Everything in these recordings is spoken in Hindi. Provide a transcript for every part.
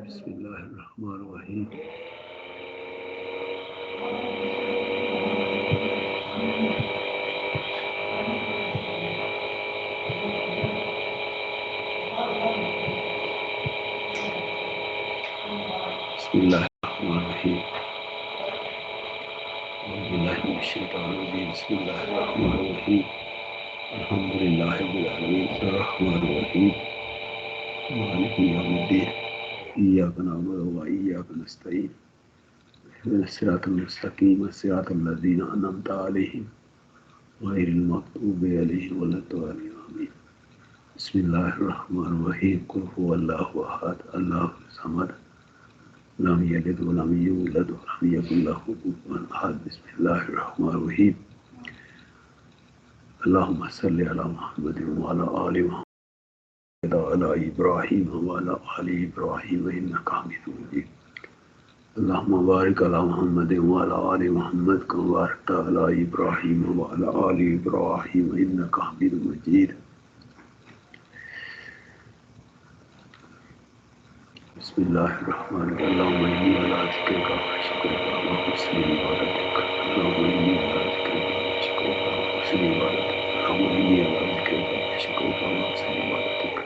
बिस्मिल्लाहिर्रहमानिर्रहीम। बिस्मिल्लाहिर्रहमानिर्रहीम। औज़ुबिल्लाहि मिनश्शैतानिर्रजीम। बिस्मिल्लाहिर्रहमानिर्रहीम। अल्हम्दुलिल्लाहि रब्बिल आलमीन अर्रहमानिर्रहीम मालिकि यौमिद्दीन इय्याका नअबुदु व इय्याका नस्तईन इहदिनस सिरातल मुस्तक़ीम सिरातल लज़ीना अनअमता अलैहिम गैरिल मग़्दूबि अलैहिम वलद्दालीन आमीन। बिस्मिल्लाहिर्रहमानिर्रहीम। कुल हुवल्लाहु अहद अल्लाहुस समद लम यलिद व लम यूलद व लम यकुल लहू कुफुवन अहद। बिस्मिल्लाहिर्रहमानिर्रहीम। अल्लाहुम्मा सल्लि अला मुहम्मदिन व अला आलि मुहम्मद व अला इब्राहीम व अला आलि इब्राहीम इन्नका हमीदुम मजीद। अल्लाहुम्मा बारिक अला मुहम्मदिन व अला आलि मुहम्मद कमा बारकता अला इब्राहीम व अला आलि इब्राहीम इन्नका हमीदुम मजीद। बिस्मिल्लाहिर्रहमानिर्रहीम। अल्लाहुम्मा इन्नी अला ज़िक्रिका व शुक्रिका व हुस्नि इबादतिक। अल्लाहुम्मा इन्नी अला ज़िक्रिका व शुक्रिका व हुस्नि इबादतिक। अल्लाहुम्मा इन्नी अला ज़िक्रिका व शुक्रिका व हुस्नि इबादतिक।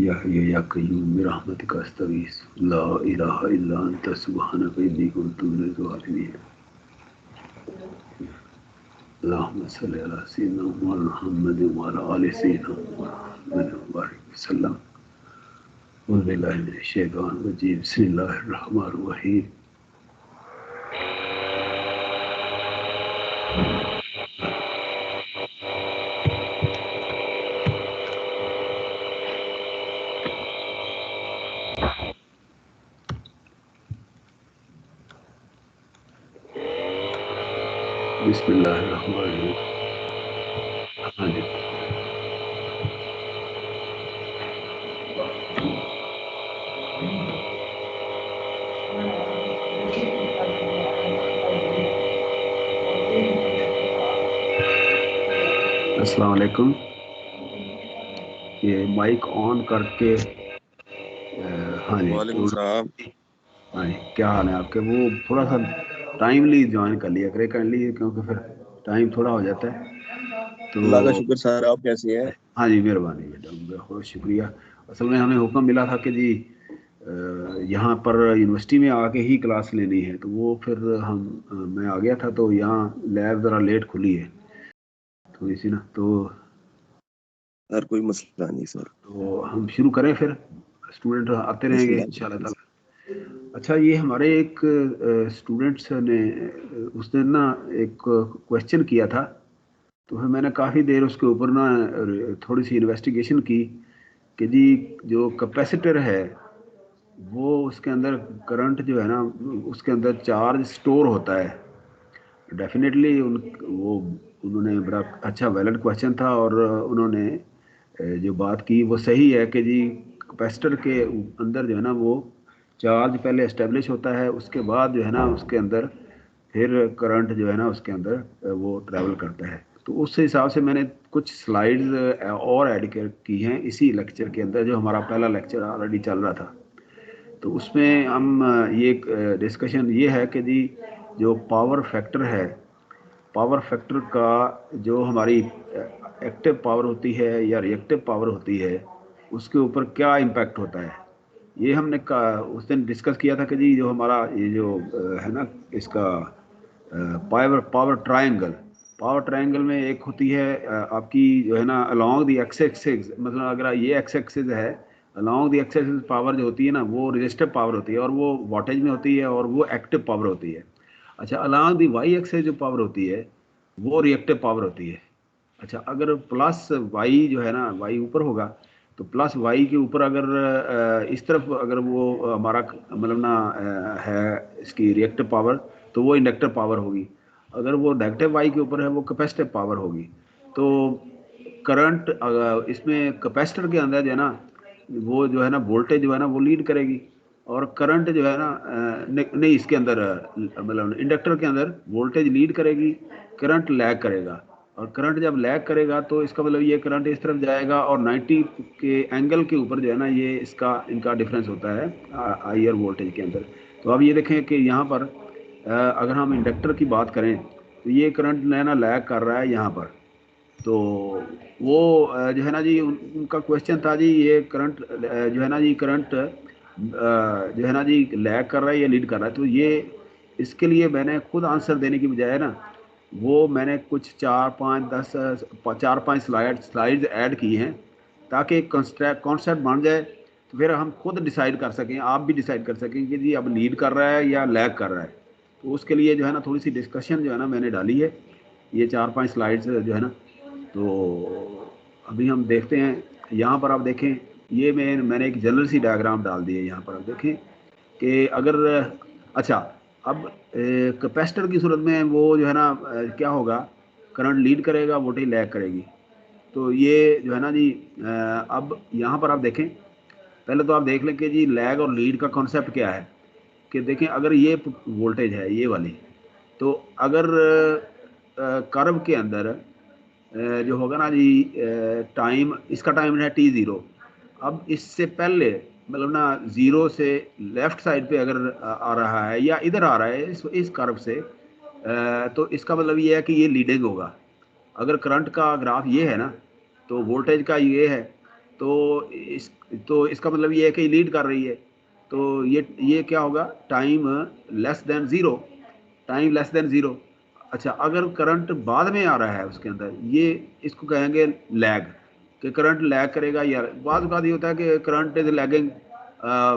या हय्यु या क़य्यूम बिरहमतिका अस्तगीस ला इलाहा इल्ला अंता सुब्हानका इन्नी कुन्तु मिनज़ ज़ालिमीन। अल्लाहुम्मा सल्लि अला सय्यिदिना मुहम्मदिन व अला आलि सय्यिदिना मुहम्मद व बारिक वसल्लम। औज़ु बिल्लाहि मिनश शैतानिर रजीम। बिस्मिल्लाहिर रहमानिर रहीम। बिस्मिल्लाहिर रहमानिर रहीम। हाँ जी। अस्सलाम वालेकुम। ये माइक ऑन करके हाँ जी वालेकुम सलाम। हाँ जी, क्या हाल है आपके? वो थोड़ा सा टाइमली ज्वाइन कर लिया करे काइंडली, क्योंकि फिर टाइम थोड़ा हो जाता है तो। अल्लाह का शुक्र सर, आप कैसे हैं? हाँ जी, मेहरबानी बेटा, बहुत शुक्रिया। असल में हमें हुक्म मिला था कि जी यहाँ पर यूनिवर्सिटी में आके ही क्लास लेनी है, तो वो फिर मैं आ गया था, तो यहाँ लैब ज़रा लेट खुली है तो इसी ना सर कोई मसला नहीं सर। तो हम शुरू करें फिर, स्टूडेंट आते रहेंगे इंशाल्लाह ताला। अच्छा, ये हमारे एक स्टूडेंट्स ने उसने ना एक क्वेश्चन किया था, तो फिर मैंने काफ़ी देर उसके ऊपर ना थोड़ी सी इन्वेस्टिगेशन की कि जी जो कैपेसिटर है वो उसके अंदर करंट जो है ना उसके अंदर चार्ज स्टोर होता है डेफिनेटली। उन्होंने बड़ा अच्छा वैलिड क्वेश्चन था, और उन्होंने जो बात की वो सही है कि जी कैपेसिटर के अंदर जो है ना वो चार्ज पहले इस्टेब्लिश होता है, उसके बाद जो है ना उसके अंदर फिर करंट जो है ना उसके अंदर वो ट्रैवल करता है। तो उस हिसाब से मैंने कुछ स्लाइड्स और ऐड की हैं इसी लेक्चर के अंदर, जो हमारा पहला लेक्चर ऑलरेडी चल रहा था। तो उसमें हम ये डिस्कशन ये है कि जी जो पावर फैक्टर है, पावर फैक्टर का जो हमारी एक्टिव पावर होती है या रिएक्टिव पावर होती है उसके ऊपर क्या इम्पैक्ट होता है, ये हमने उस दिन डिस्कस किया था कि जी जो हमारा ये जो है ना इसका पावर पावर ट्रायंगल में एक होती है आपकी जो है ना अलोंग द एक्स एक्सिस, मतलब अगर ये एक्स एक्सिस है, along the x axis power जो होती है ना वो रेजिस्टिव पावर होती है और वो वोल्टेज में होती है और वो एक्टिव पावर होती है। अच्छा, अलोंग द वाई एक्सिस जो पावर होती है वो रिएक्टिव पावर होती है। अच्छा, अगर प्लस वाई जो है ना वाई ऊपर होगा तो प्लस वाई के ऊपर अगर इस तरफ अगर वो हमारा मतलब ना है इसकी रिएक्टिव पावर, तो वो इंडक्टिव पावर होगी। अगर वो नेगेटिव वाई के ऊपर है वो कैपेसिटिव पावर होगी। तो करंट इसमें कैपेसिटर के अंदर जो है ना वो जो है ना वोल्टेज जो है ना वो लीड करेगी, और करंट जो है ना नहीं इसके अंदर मतलब इंडक्टर के अंदर वोल्टेज लीड करेगी, करंट लैग करेगा। और करंट जब लैग करेगा तो इसका मतलब ये करंट इस तरफ जाएगा और 90 के एंगल के ऊपर जो है ना ये इसका इनका डिफरेंस होता है हायर वोल्टेज के अंदर। तो अब ये देखें कि यहाँ पर अगर हम इंडक्टर की बात करें तो ये करंट ना लैग कर रहा है यहाँ पर। तो वो जो है ना जी उनका क्वेश्चन था जी ये करंट जो है ना जी करंट जो है ना जी लैग कर रहा है या लीड कर रहा है। तो ये इसके लिए मैंने खुद आंसर देने की बजाय ना वो मैंने कुछ 4-5 स्लाइड्स ऐड की हैं ताकि एक कॉन्सेप्ट बन जाए। तो फिर हम खुद डिसाइड कर सकें, आप भी डिसाइड कर सकें कि जी अब लीड कर रहा है या लैग कर रहा है। तो उसके लिए जो है ना थोड़ी सी डिस्कशन जो है ना मैंने डाली है, ये 4-5 स्लाइड्स जो है ना। तो अभी हम देखते हैं, यहाँ पर आप देखें ये मैंने एक जनरल सी डायग्राम डाल दी है। यहाँ पर आप देखें कि अगर अच्छा अब कैपेसिटर की सूरत में वो जो है ना क्या होगा, करंट लीड करेगा, वोल्टेज लैग करेगी। तो ये जो है ना जी अब यहाँ पर आप देखें, पहले तो आप देख लें कि जी लैग और लीड का कॉन्सेप्ट क्या है। कि देखें अगर ये वोल्टेज है ये वाली, तो अगर कर्व के अंदर जो होगा ना जी टाइम, इसका टाइम है t0। अब इससे पहले मतलब ना 0 से लेफ्ट साइड पे अगर आ रहा है या इधर आ रहा है इस कर्व से, तो इसका मतलब ये है कि ये लीडिंग होगा। अगर करंट का ग्राफ ये है ना तो वोल्टेज का ये है, तो इसका मतलब ये है कि लीड कर रही है। तो ये क्या होगा, time less than zero, time less than zero. अच्छा अगर करंट बाद में आ रहा है उसके अंदर, ये इसको कहेंगे लैग, कि करंट लैग करेगा। यार बाद का ये होता है कि current is lagging,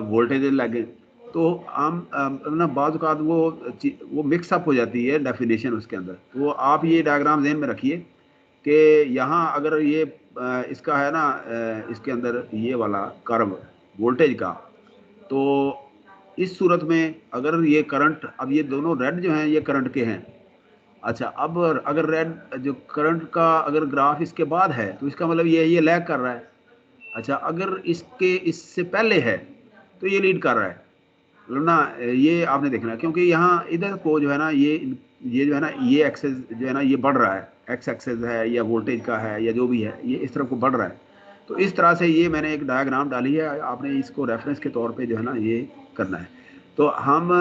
voltage is lagging. तो हम ना बाद का वो मिक्सअप हो जाती है डेफिनेशन उसके अंदर। वो आप ये डायग्राम ध्यान में रखिए कि यहाँ अगर ये इसका है ना इसके अंदर ये वाला कर्व वोल्टेज का, तो इस सूरत में अगर ये करंट, अब ये दोनों रेड जो हैं ये करंट के हैं। अच्छा अब अगर रेड जो करंट का अगर ग्राफ इसके बाद है तो इसका मतलब ये लैग कर रहा है। अच्छा अगर इसके इससे पहले है तो ये लीड कर रहा है। मतलब ना ये आपने देखना है, क्योंकि यहाँ इधर को जो है ना ये जो है ना ये एक्सेस जो है ना ये बढ़ रहा है, एक्स एक्सेस है या वोल्टेज का है या जो भी है, ये इस तरफ को बढ़ रहा है। तो इस तरह से ये मैंने एक डायग्राम डाली है, आपने इसको रेफरेंस के तौर पे जो है ना ये करना है। तो हम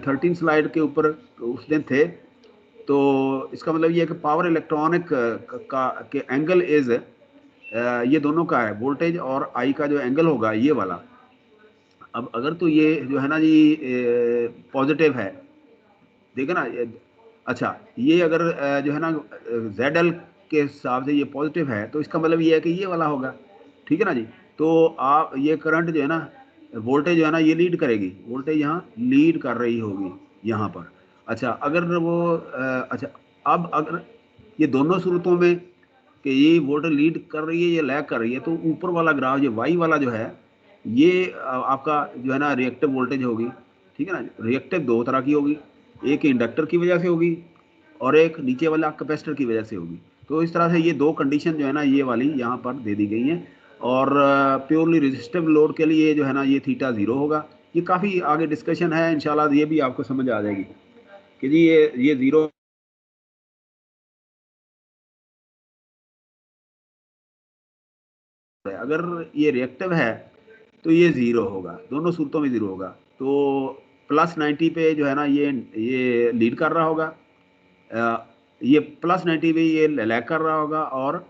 13 स्लाइड के ऊपर उस दिन थे। तो इसका मतलब ये है कि पावर इलेक्ट्रॉनिक का के एंगल इज ये दोनों का है, वोल्टेज और आई का जो एंगल होगा ये वाला। अब अगर तो ये जो है ना जी पॉजिटिव है, देखो ना अच्छा ये अगर जो है ना ZL के हिसाब से ये पॉजिटिव है तो इसका मतलब ये है कि ये वाला होगा। ठीक है ना जी। तो आप ये करंट जो है ना वोल्टेज जो है ना ये लीड करेगी, वोल्टेज यहाँ लीड कर रही होगी यहाँ पर। अच्छा अगर वो अच्छा अब अगर ये दोनों सूरतों में कि ये वोल्टेज लीड कर रही है या लैग कर रही है, तो ऊपर वाला ग्राफ ये वाई वाला जो है ये आपका जो है ना रिएक्टिव वोल्टेज होगी। ठीक है ना, रिएक्टिव दो तरह की होगी, एक इंडक्टर की वजह से होगी और एक नीचे वाला कैपेसिटर की वजह से होगी। तो इस तरह से ये दो कंडीशन जो है ना ये वाली यहाँ पर दे दी गई हैं। और प्योरली रेजिस्टिव लोड के लिए जो है ना ये θ0 होगा। ये काफ़ी आगे डिस्कशन है, इंशाल्लाह ये भी आपको समझ आ जाएगी कि जी ये ज़ीरो है। अगर ये रिएक्टिव है तो ये ज़ीरो होगा, दोनों सूरतों में ज़ीरो होगा। तो +90 पे जो है ना ये लीड कर रहा होगा, ये +90 पे ये लैग कर रहा होगा, और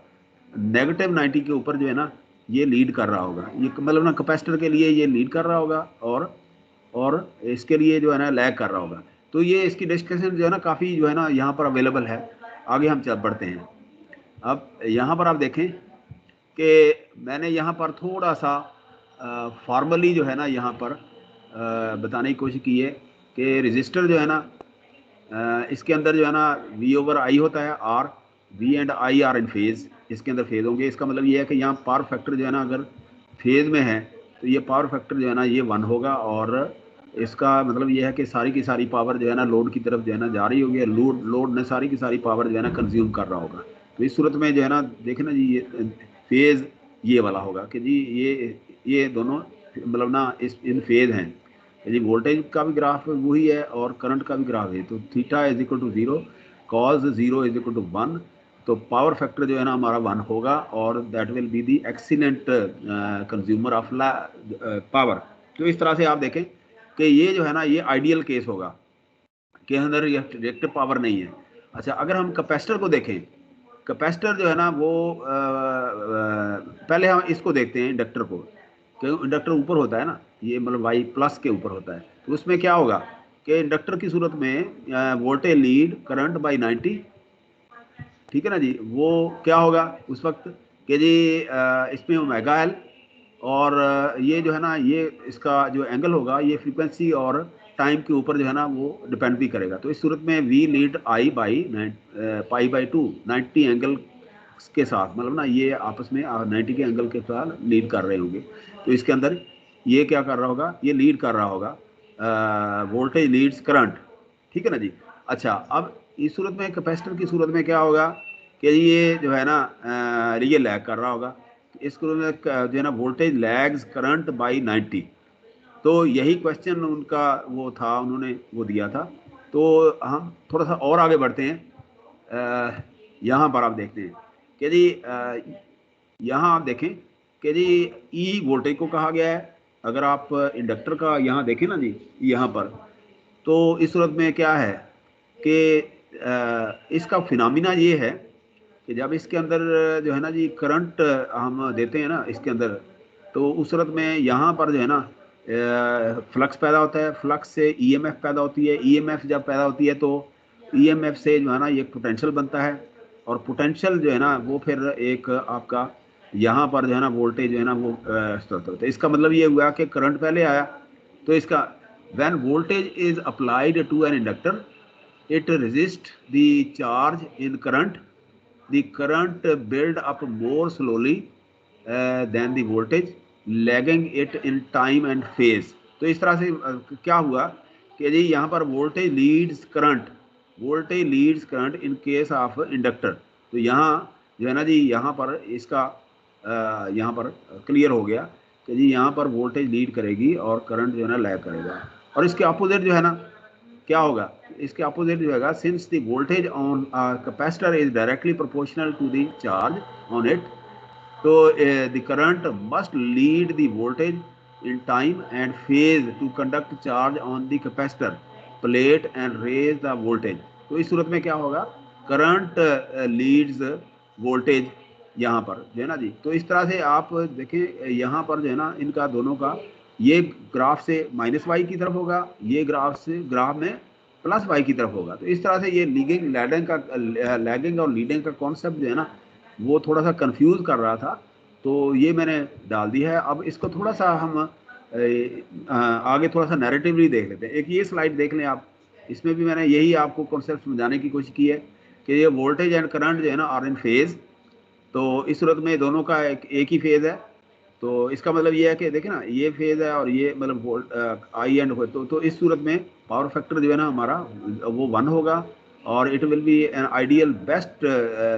-90 के ऊपर जो है ना ये लीड कर रहा होगा। ये मतलब ना कैपेसिटर के लिए ये लीड कर रहा होगा और इसके लिए जो है ना लैग कर रहा होगा। तो ये इसकी डिस्कशन जो है ना काफ़ी जो है ना यहाँ पर अवेलेबल है। आगे हम चल बढ़ते हैं। अब यहाँ पर आप देखें कि मैंने यहाँ पर थोड़ा सा फॉर्मली जो है ना यहाँ पर बताने की कोशिश की है कि रजिस्टर जो है ना इसके अंदर जो है ना V/I होता है R, V and I are in phase, इसके अंदर फेज़ होंगे। इसका मतलब ये है कि यहाँ पावर फैक्टर जो है ना अगर फेज़ में है तो ये पावर फैक्टर जो है ना ये 1 होगा, और इसका मतलब ये है कि सारी की सारी पावर जो है ना लोड की तरफ जो है ना जा रही होगी, लोड ने सारी की सारी पावर जो है ना कंज्यूम कर रहा होगा। तो इस सूरत में जो है ना देखे ना जी ये फेज़ ये वाला होगा कि जी ये दोनों मतलब ना इन फेज़ हैं। जी वोल्टेज का भी ग्राफ वही है और करंट का भी ग्राफ है। तो θ = 0, cos 0 = 1, तो पावर फैक्टर जो है ना हमारा 1 होगा और that will be the excellent consumer of power. तो इस तरह से आप देखें कि ये जो है ना ये आइडियल केस होगा कि अंदर रिएक्टिव पावर नहीं है। अच्छा, अगर हम कैपेसिटर को देखें, कैपेसिटर जो है ना वो पहले हम इसको देखते हैं इंडक्टर को, क्योंकि इंडक्टर ऊपर होता है ना, ये मतलब वाई प्लस के ऊपर होता है। तो उसमें क्या होगा कि इंडक्टर की सूरत में वोल्टेज लीड करंट बाई 90, ठीक है ना जी। वो क्या होगा उस वक्त कि जी इसमें ओमेगा एल और ये जो है ना ये इसका जो एंगल होगा ये फ्रीक्वेंसी और टाइम के ऊपर जो है ना वो डिपेंड भी करेगा। तो इस सूरत में V lead I by pi by 2 90 angle के साथ, मतलब ना ये आपस में 90 के एंगल के साथ लीड कर रहे होंगे। तो इसके अंदर ये क्या कर रहा होगा, ये लीड कर रहा होगा वोल्टेज लीड्स करंट, ठीक है ना जी। अच्छा, अब इस सूरत में कैपेसिटर की सूरत में क्या होगा कि ये जो है ना ये लैग कर रहा होगा। इस सूरत में जो है ना वोल्टेज लैग्स करंट बाई 90। तो यही क्वेश्चन उनका वो था, उन्होंने वो दिया था। तो हम थोड़ा सा और आगे बढ़ते हैं। यहाँ पर आप देखते हैं कि जी यहाँ आप देखें कि जी ई वोल्टेज को कहा गया है। अगर आप इंडक्टर का यहाँ देखें ना जी यहाँ पर, तो इस सूरत में क्या है कि इसका फिनोमिना ये है कि जब इसके अंदर जो है ना जी करंट हम देते हैं ना इसके अंदर, तो उस सूरत में यहाँ पर जो है ना फ्लक्स पैदा होता है, फ्लक्स से ईएमएफ पैदा होती है, ईएमएफ जब पैदा होती है तो ईएमएफ से जो है ना ये पोटेंशियल बनता है, और पोटेंशियल जो है ना वो फिर एक आपका यहाँ पर जो है ना वोल्टेज जो है ना वो स्तर होता है। इसका मतलब ये हुआ कि करंट पहले आया। तो इसका when voltage is applied to an inductor it resist the charge in current, the current build up more slowly than the voltage, lagging it in time and phase। तो इस तरह से क्या हुआ कि जी यहाँ पर voltage leads current, voltage leads current in case of inductor. तो यहाँ जो है ना जी यहाँ पर इसका यहाँ पर क्लियर हो गया कि जी यहाँ पर वोल्टेज लीड करेगी और करंट जो है ना लैग करेगा। और इसके अपोजिट जो है ना क्या होगा, इसके अपोजिट जो है since the voltage on capacitor is directly proportional to the charge on it, तो the current must lead the voltage in time and phase to conduct charge on the capacitor plate and raise the voltage. तो इस सूरत में क्या होगा, करंट लीड्स वोल्टेज यहाँ पर जो है ना जी। तो इस तरह से आप देखें यहाँ पर जो है ना इनका दोनों का ये ग्राफ से -y की तरफ होगा, ये ग्राफ में +y की तरफ होगा। तो इस तरह से ये लैगिंग और लीडिंग का कॉन्सेप्ट जो है ना वो थोड़ा सा कंफ्यूज कर रहा था, तो ये मैंने डाल दिया है। अब इसको थोड़ा सा हम आगे थोड़ा सा नैरेटिवली देख लेते हैं। एक ये स्लाइड देख लें आप, इसमें भी मैंने यही आपको कॉन्सेप्ट समझाने की कोशिश की है कि ये वोल्टेज एंड करंट जो है ना आर इन फेज। तो इस सूरत में दोनों का एक ही फेज है। तो इसका मतलब ये है कि देखें ना ये फेज है और ये मतलब आई एंड हो, तो इस सूरत में पावर फैक्टर जो है ना हमारा वो 1 होगा और it will be an ideal best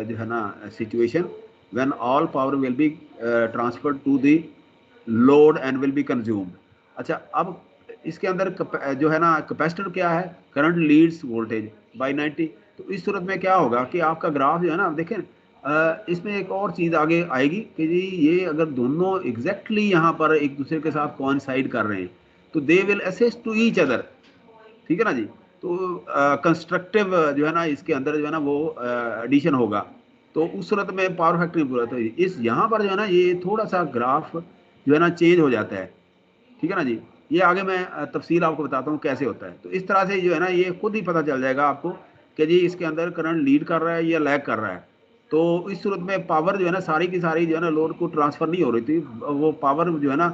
जो है ना situation when all power will be transferred to the load and will be consumed. अच्छा, अब इसके अंदर जो है ना कैपेसिटर क्या है, करंट लीड्स वोल्टेज बाय 90। तो इस सूरत में क्या होगा कि आपका ग्राफ जो है ना देखें इसमें एक और चीज़ आगे आएगी कि जी ये अगर दोनों एग्जैक्टली यहाँ पर एक दूसरे के साथ कोइंसाइड कर रहे हैं तो they will assist to each other, ठीक है ना जी। तो कंस्ट्रक्टिव जो है ना इसके अंदर जो है ना वो एडिशन होगा। तो उस सूरत में पावर फैक्टर पूरा, तो इस यहाँ पर जो है ना ये थोड़ा सा ग्राफ जो है ना चेंज हो जाता है, ठीक है ना जी। ये आगे मैं तफसील आपको बताता हूँ कैसे होता है। तो इस तरह से जो है ना ये खुद ही पता चल जाएगा आपको कि जी इसके अंदर करंट लीड कर रहा है या लैग कर रहा है। तो इस सूरत में पावर जो है ना सारी की सारी जो है ना लोड को ट्रांसफर नहीं हो रही थी, वो पावर जो है ना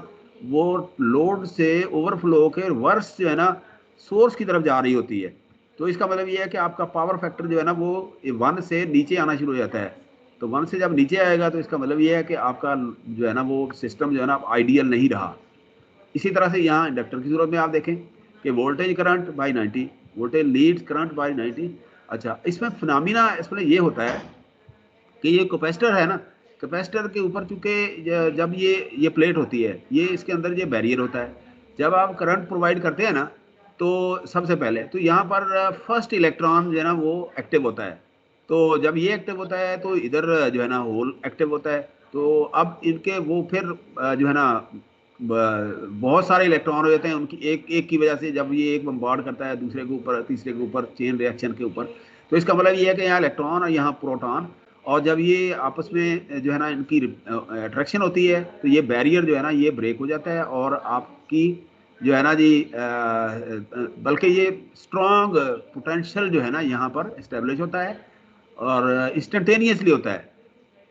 वो लोड से ओवरफ्लो के रिवर्स जो है ना सोर्स की तरफ जा रही होती है। तो इसका मतलब ये है कि आपका पावर फैक्टर जो है ना वो 1 से नीचे आना शुरू हो जाता है। तो 1 से जब नीचे आएगा तो इसका मतलब ये है कि आपका जो है ना वो सिस्टम जो है ना आइडियल नहीं रहा। इसी तरह से यहाँ इंडक्टर की सूरत में आप देखें कि voltage current by 90, voltage leads current by 90। अच्छा, इसमें फिनोमिना इसमें ये होता है कि ये कैपेसिटर है ना, कैपेसिटर के ऊपर चूंकि जब ये प्लेट होती है, ये इसके अंदर ये बैरियर होता है। जब आप करंट प्रोवाइड करते हैं ना तो सबसे पहले तो यहाँ पर फर्स्ट इलेक्ट्रॉन जो है ना वो एक्टिव होता है। तो जब ये एक्टिव होता है तो इधर जो है ना होल एक्टिव होता है। तो अब इनके वो फिर जो है ना बहुत सारे इलेक्ट्रॉन हो जाते हैं उनकी एक एक की वजह से, जब ये एक बम्बार्ड करता है दूसरे के ऊपर तीसरे के ऊपर चेन रिएक्शन के ऊपर। तो इसका मतलब ये है कि यहाँ इलेक्ट्रॉन और यहाँ प्रोटॉन, और जब ये आपस में जो है ना इनकी अट्रैक्शन होती है तो ये बैरियर जो है ना ये ब्रेक हो जाता है, और आपकी जो है ना जी बल्कि ये स्ट्रॉन्ग पोटेंशियल जो है ना यहाँ पर इस्टेब्लिश होता है, और इंस्टेंटेनियसली होता है,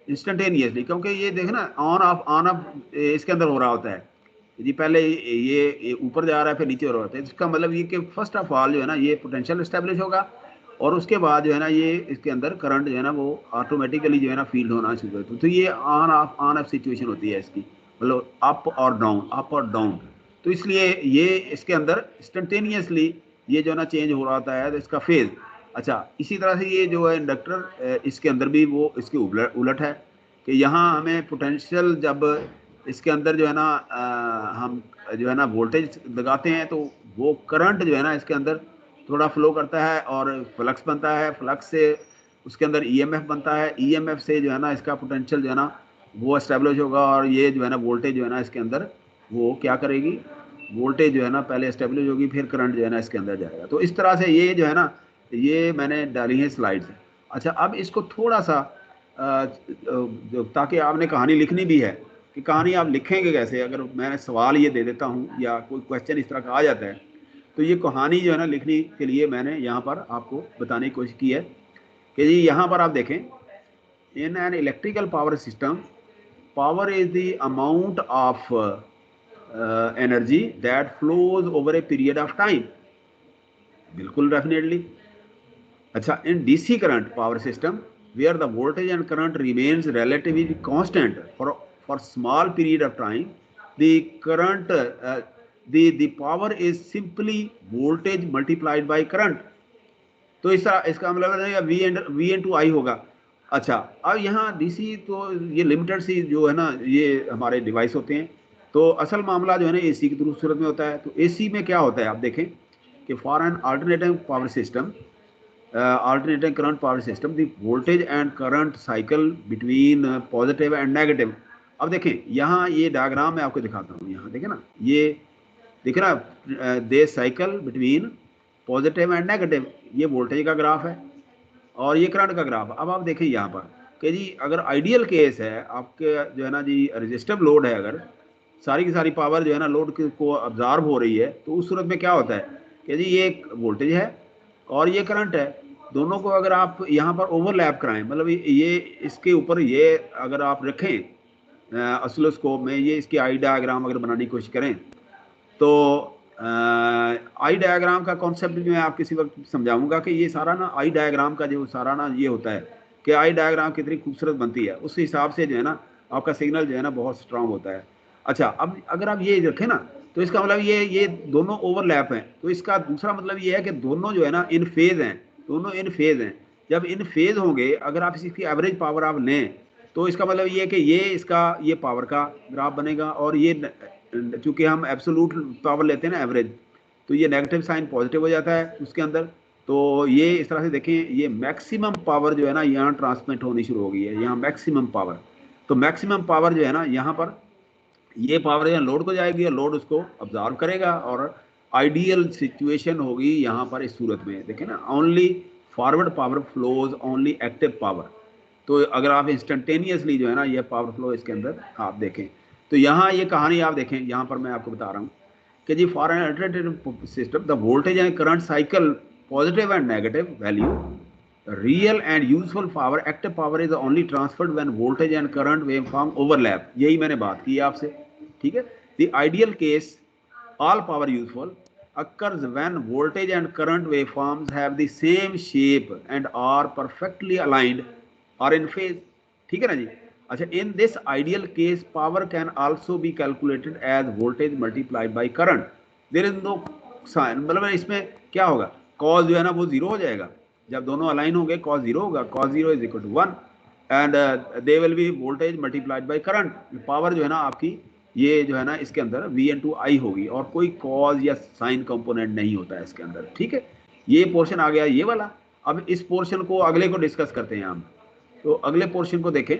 इंस्टेंटेनियसली, क्योंकि ये देखना ऑन ऑफ इसके अंदर हो रहा होता है जी। पहले ये ऊपर जा रहा है फिर नीचे हो रहा होता है। इसका मतलब ये कि फर्स्ट ऑफ ऑल जो है ना ये पोटेंशियल इस्टेब्लिश होगा, और उसके बाद जो है ना ये इसके अंदर करंट जो है ना वो ऑटोमेटिकली जो है ना फील्ड होना शुरू होता है। तो ये ऑन ऑफ सिचुएशन होती है इसकी, मतलब अप और डाउन, अप और डाउन। तो इसलिए ये इसके अंदर इंस्टेंटेनियसली ये जो है ना चेंज हो रहा होता है, तो इसका फेज। अच्छा, इसी तरह से ये जो है इंडक्टर इसके अंदर भी वो इसके उलट है कि यहाँ हमें पोटेंशियल जब इसके अंदर जो है ना हम जो है ना वोल्टेज लगाते हैं तो वो करंट जो है ना इसके अंदर थोड़ा फ्लो करता है और फ्लक्स बनता है, फ्लक्स से उसके अंदर ईएमएफ बनता है, ईएमएफ से जो है ना इसका पोटेंशियल जो है ना वो एस्टेब्लिश होगा, और ये जो है ना वोल्टेज जो है ना इसके अंदर वो क्या करेगी, वोल्टेज जो है ना पहले एस्टेब्लिश होगी फिर करंट जो है ना इसके अंदर जाएगा। तो इस तरह से ये जो है ना ये मैंने डाली है स्लाइड्स। अच्छा, अब इसको थोड़ा सा ताकि आपने कहानी लिखनी भी है कि कहानी आप लिखेंगे कैसे, अगर मैं सवाल ये दे देता हूँ या कोई क्वेश्चन इस तरह का आ जाता है तो ये कहानी जो है ना लिखने के लिए मैंने यहाँ पर आपको बताने की कोशिश की है कि जी यहाँ पर आप देखें, in an electrical power system, power is the amount of energy that flows over a period of time. बिल्कुल डेफिनेटली। अच्छा, in DC current power system where the voltage and current remains relatively constant for small period of time, the current the power is simply voltage multiplied by current। तो इसका मतलब है V into I होगा। अच्छा, अब यहाँ DC तो ये लिमिटेड सी जो है ना ये हमारे डिवाइस होते हैं, तो असल मामला जो है ना AC की सूरत में होता है। तो AC में क्या होता है आप देखें कि for an alternating power system, alternating current power system, the voltage and current cycle between positive and negative। अब देखें यहाँ ये डायग्राम मैं आपको दिखाता हूँ, यहाँ देखें ना, ये देखें ना, the cycle between positive and negative, ये वोल्टेज का ग्राफ है और ये करंट का ग्राफ। अब आप देखें यहाँ पर कि जी अगर आइडियल केस है आपके जो है ना जी रेजिस्टिव लोड है, अगर सारी की सारी पावर जो है ना लोड को अब्जॉर्ब हो रही है, तो उस सूरत में क्या होता है कि जी ये एक वोल्टेज है और ये करंट है, दोनों को अगर आप यहाँ पर ओवरलैप कराएं, मतलब ये इसके ऊपर ये अगर आप रखें ऑसिलोस्कोप में, ये इसकी आई डायग्राम अगर बनाने की कोशिश करें तो आई डायग्राम का कॉन्सेप्ट भी मैं आप किसी वक्त समझाऊंगा कि ये सारा ना आई डायग्राम का जो सारा ना ये होता है कि आई डायग्राम कितनी खूबसूरत बनती है, उस हिसाब से जो है ना आपका सिग्नल जो है ना बहुत स्ट्रांग होता है। अच्छा, अब अगर आप ये रखें ना तो इसका मतलब ये दोनों ओवरलैप हैं, तो इसका दूसरा मतलब ये है कि दोनों जो है ना इन फेज हैं, दोनों इन फेज हैं। जब इन फेज होंगे, अगर आप इसकी एवरेज पावर आप लें तो इसका मतलब ये है कि ये इसका ये पावर का ग्राफ बनेगा, और ये चूंकि हम एब्सोल्यूट पावर लेते हैं ना एवरेज, तो ये नेगेटिव साइन पॉजिटिव हो जाता है उसके अंदर। तो ये इस तरह से देखें, ये मैक्सिमम पावर जो है ना यहाँ ट्रांसमिट होनी शुरू हो गई है, यहाँ मैक्सिमम पावर। तो मैक्सिमम पावर जो है ना यहाँ पर ये पावर यहाँ लोड को जाएगी और लोड उसको ऑब्जॉर्व करेगा, और आइडियल सिचुएशन होगी यहाँ पर इस सूरत में देखें ना, only forward power flows only active power. तो अगर आप इंस्टेंटेनियसली जो है ना ये पावर फ्लो इसके अंदर आप देखें, तो यहाँ ये कहानी आप देखें, यहाँ पर मैं आपको बता रहा हूँ कि जी for an alternative system the voltage and current cycle positive and negative value, real and useful power, active power is only transferred when voltage and current waveform overlap. यही मैंने बात की आपसे, ठीक है। The ideal case all power useful occurs when voltage and current waveforms have the same shape and are perfectly aligned or in phase, ठीक है ना जी। अच्छा, in this ideal case power can also be calculated as voltage multiplied by current। there is no sign, मतलब इसमें क्या होगा, cos जो है ना वो जीरो हो जाएगा, जब दोनों अलाइन होंगे cos जीरो होगा, cos zero is equal to 1 and they will be voltage multiplied by current. Power जो है ना आपकी ये जो है ना इसके अंदर V into I होगी, और कोई कॉज या साइन कंपोनेंट नहीं होता है इसके अंदर, ठीक है। ये पोर्शन आ गया ये वाला। अब इस पोर्शन को अगले को डिस्कस करते हैं हम। तो अगले पोर्शन को देखें।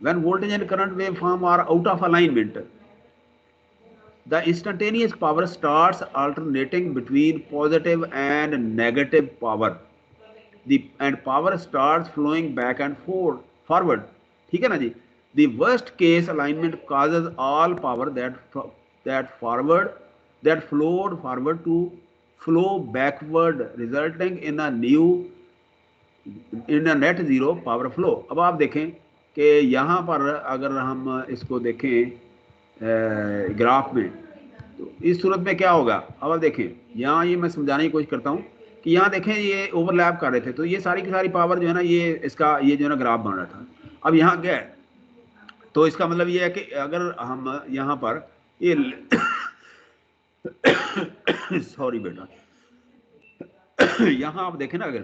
When voltage and current wave form are out of alignment, the instantaneous power starts alternating between positive and negative power, and power starts flowing back and forward. ठीक है ना जी। The worst case alignment causes all power that flowed forward to flow backward, resulting in a net zero power flow। अब आप देखें कि यहाँ पर अगर हम इसको देखें ग्राफ में, तो इस सूरत में क्या होगा। अब आप देखें यहाँ, ये मैं समझाने की कोशिश करता हूँ कि यहाँ देखें ये ओवरलैप कर रहे थे, तो ये सारी की सारी पावर जो है ना, ये इसका ये जो है ना ग्राफ बन रहा था। अब यहाँ क्या है, तो इसका मतलब ये है कि अगर हम यहाँ पर ये सॉरी बेटा, यहाँ आप देखें ना अगर,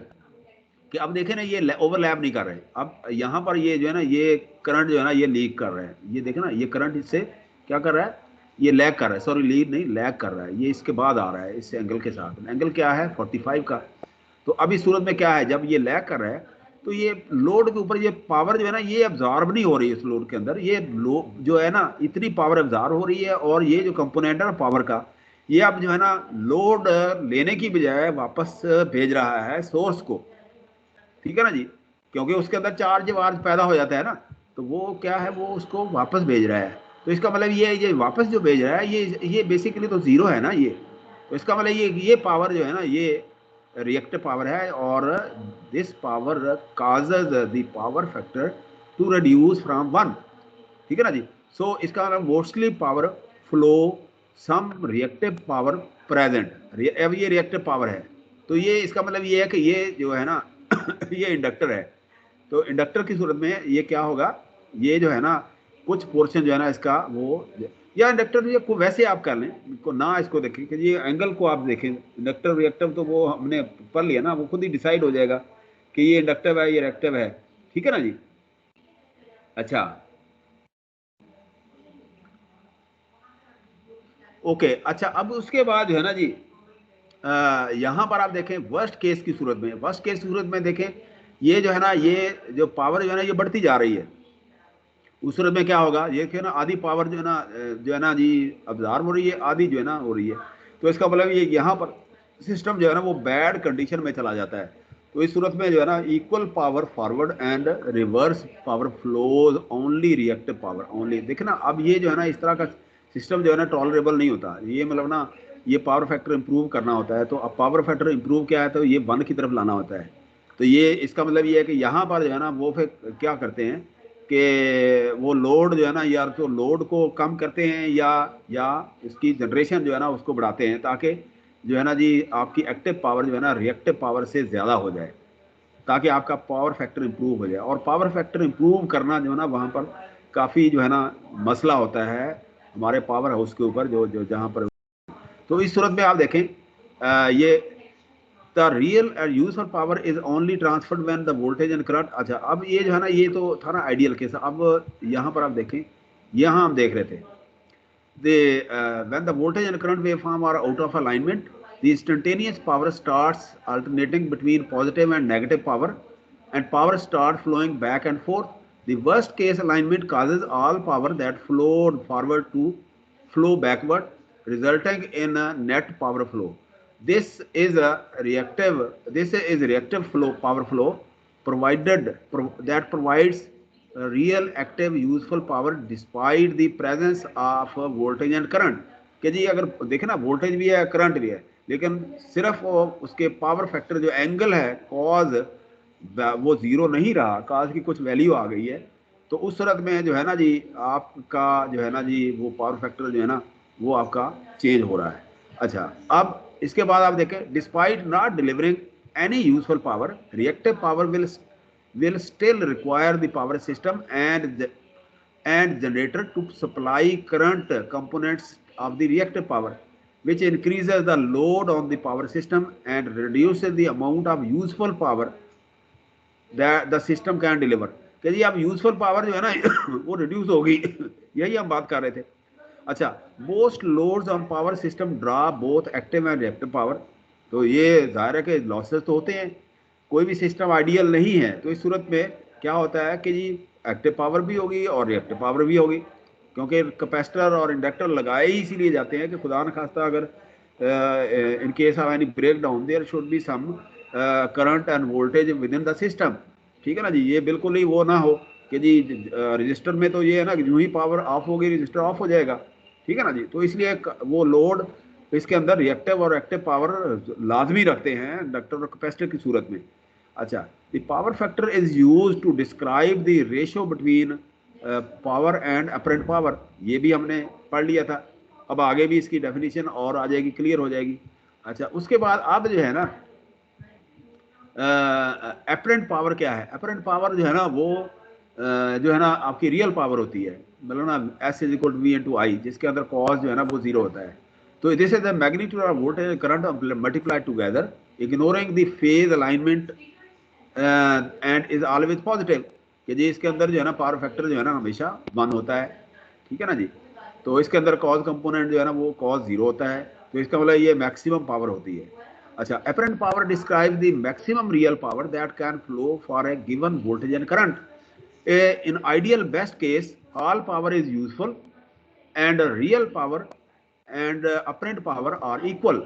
कि अब देखें ना ये ओवरलैप नहीं कर रहे। अब यहाँ पर ये जो है ना, ये करंट जो है ना ये लीक कर रहा है। ये देखें ना, ये करंट इससे क्या कर रहा है, ये लैग कर रहा है, सॉरी लीड नहीं, लैग कर रहा है। ये इसके बाद आ रहा है, इस एंगल के साथ। एंगल क्या है 45 का। तो अब इस सूरत में क्या है, जब ये लैग कर रहा है तो ये लोड के ऊपर ये पावर जो है ना ये एब्जॉर्ब नहीं हो रही है इस लोड के अंदर। ये जो है ना इतनी पावर एब्जॉर्ब हो रही है, और ये जो कंपोनेंट है ना पावर का, ये अब जो है ना लोड लेने की बजाय वापस भेज रहा है सोर्स को। ठीक है ना जी, क्योंकि उसके अंदर चार्ज वार्ज पैदा हो जाता है ना, तो वो क्या है, वो उसको वापस भेज रहा है। तो इसका मतलब ये वापस जो भेज रहा है ये बेसिकली तो जीरो है ना ये। तो इसका मतलब ये पावर जो है ना ये रिएक्टिव पावर है, और this power causes the power factor to reduce from 1। ठीक है ना जी। सो इसका मतलब mostly power flow some reactive power present. अब ये रिएक्टिव पावर है, तो ये इसका मतलब ये है कि ये जो है ना ये इंडक्टर है। तो इंडक्टर की सूरत में ये क्या होगा, ये जो है ना कुछ पोर्शन जो है ना इसका वो, या इंडक्टर ये को वैसे आप कर लें को ना, इसको देखें कि ये एंगल को आप देखें। इंडक्टर रिएक्टिव तो वो हमने पढ़ लिया ना, वो खुद ही डिसाइड हो जाएगा कि ये इंडक्टिव है ये रिएक्टिव है। ठीक है ना जी। अच्छा ओके। अच्छा अब उसके बाद जो है ना जी, यहाँ पर आप देखें वर्स्ट केस की सूरत में, वर्स्ट केस की सूरत में देखें ये जो है ना, ये जो पावर जो है ना ये बढ़ती जा रही है। उस सूरत में क्या होगा, ये देखिए ना आधी पावर जो है ना जी अब्जॉर्ब हो रही है, आधी जो है ना हो रही है। तो इसका मतलब ये यहाँ पर सिस्टम जो है ना वो बैड कंडीशन में चला जाता है। तो इस सूरत में जो है ना equal power forward and reverse power flows only reactive power only. देखना अब ये जो है ना इस तरह का सिस्टम जो है ना टॉलरेबल नहीं होता। ये मतलब ना ये पावर फैक्टर इंप्रूव करना होता है। तो अब पावर फैक्टर इंप्रूव क्या है, तो ये 1 की तरफ लाना होता है। तो ये इसका मतलब ये है कि यहाँ पर जो है ना वो फिर क्या करते हैं कि वो लोड जो है ना, या तो लोड को कम करते हैं या इसकी जनरेशन जो है ना उसको बढ़ाते हैं, ताकि जो है ना जी आपकी एक्टिव पावर जो है ना रिएक्टिव पावर से ज़्यादा हो जाए, ताकि आपका पावर फैक्टर इंप्रूव हो जाए। और पावर फैक्टर इंप्रूव करना जो है ना वहाँ पर काफ़ी जो है ना मसला होता है हमारे पावर हाउस के ऊपर, जो जहाँ पर। तो इस सूरत में आप देखें ये the real useful power is only transferred when the voltage and current. अच्छा अब ये जो है ना ये तो था ना आइडियल केस। अब यहाँ पर आप देखें, यहाँ हम देख रहे थे when the voltage and current waveform are out of alignment, the instantaneous power starts alternating between positive and negative power, and power starts flowing back and forth. The worst case alignment causes all power that flowed forward to flow backward, resulting in a net power flow. This is reactive flow power flow that provides real active useful power despite the presence of voltage and current। कि जी अगर देखें ना वोल्टेज भी है करंट भी है, लेकिन सिर्फ उसके पावर फैक्टर जो एंगल है कॉज वो जीरो नहीं रहा, कॉज की कुछ वैल्यू आ गई है। तो उस सूरत में जो है ना जी आपका जो है ना जी वो पावर फैक्टर जो है ना वो आपका चेंज हो रहा है। अच्छा अब इसके बाद आप देखें despite not delivering any useful power, reactive power will still require the power system and generator to supply current components of the reactive power, which increases the load on the power system and reduces the amount of useful power that the system can deliver। कि जी अब यूजफुल पावर जो है ना वो रिड्यूस होगी यही हम बात कर रहे थे। अच्छा most loads on power system draw both active and reactive power. तो ये जाहिर है कि लॉसेस तो होते हैं, कोई भी सिस्टम आइडियल नहीं है, तो इस सूरत में क्या होता है कि जी एक्टिव पावर भी होगी और रिएक्टिव पावर भी होगी, क्योंकि कैपेसिटर और इंडक्टर लगाए ही इसीलिए जाते हैं कि खुदा न खास्ता अगर in case of any break down there should be some current and voltage within the system. ठीक है ना जी, ये बिल्कुल ही वो ना हो कि जी रजिस्टर में तो ये है ना कि यूं ही पावर ऑफ होगी रजिस्टर ऑफ हो जाएगा। ठीक है ना जी, तो इसलिए वो लोड इसके अंदर रिएक्टिव और एक्टिव पावर लाजमी रखते हैं इंडक्टर और कैपेसिटर की सूरत में। अच्छा, the power factor is used to describe the ratio between power and apparent power, ये भी हमने पढ़ लिया था। अब आगे भी इसकी डेफिनेशन और आ जाएगी, क्लियर हो जाएगी। अच्छा, उसके बाद अब जो है ना अपरेंट पावर क्या है? अपरेंट पावर जो है ना वो जो है ना आपकी रियल पावर होती है, मतलब ना S is equal to V into I, जिसके अंदर कॉस जो है ना वो जीरो होता है। तो this is the magnitude of voltage current multiplied together ignoring the phase alignment and is always positive, कि जी इसके अंदर जो है ना पावर फैक्टर जो है ना हमेशा 1 होता है। ठीक है ना जी, तो इसके अंदर कॉज कंपोनेंट जो है ना वो कॉज 0 होता है, तो इसका मतलब ये मैक्सिमम पावर होती है। अच्छा, apparent power describe the maximum real power that can flow for a given voltage and current. In ideal best case, all power is useful and real power and apparent power are equal.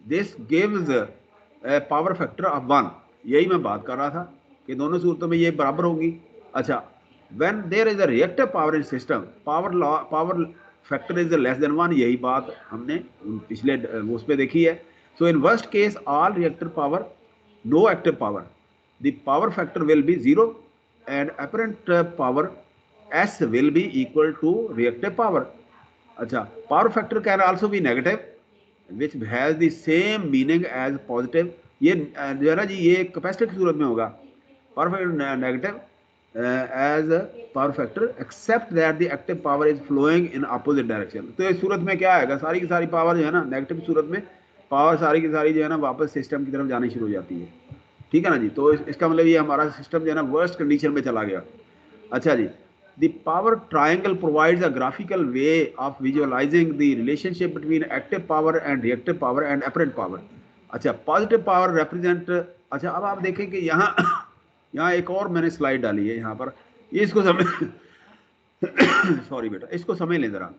This gives a power factor of 1. यही मैं बात कर रहा था कि दोनों सूरतों में ये बराबर होगी। अच्छा, when there is a reactive power in system, power factor is less than 1, यही बात हमने पिछले उस पे देखी है। So in worst case, all reactive power, no active power, the power factor will be 0 and apparent power S will be equal to reactive power. अच्छा, power factor can also be negative which has the same meaning as positive. ये जो है ना जी ये कैपेसिटर की सूरत में होगा, power factor negative as power factor except that the active power is flowing in opposite direction. तो इस सूरत में क्या आएगा, सारी की सारी पावर जो है ना नेगेटिव सूरत में पावर सारी की सारी जो है ना वापस सिस्टम की तरफ जानी शुरू हो जाती है। ठीक है ना जी, तो इसका मतलब ये हमारा सिस्टम जो है ना वर्स्ट कंडीशन में चला गया। अच्छा जी, the power triangle provides a graphical way of visualising the relationship between active power and reactive power and apparent power. अच्छा, पॉजिटिव पावर रिप्रेजेंट, अच्छा अब आप देखें कि यहाँ यहाँ एक और मैंने स्लाइड डाली है यहाँ पर, ये इसको समझ सॉरी बेटा, इसको समझ लें जरा।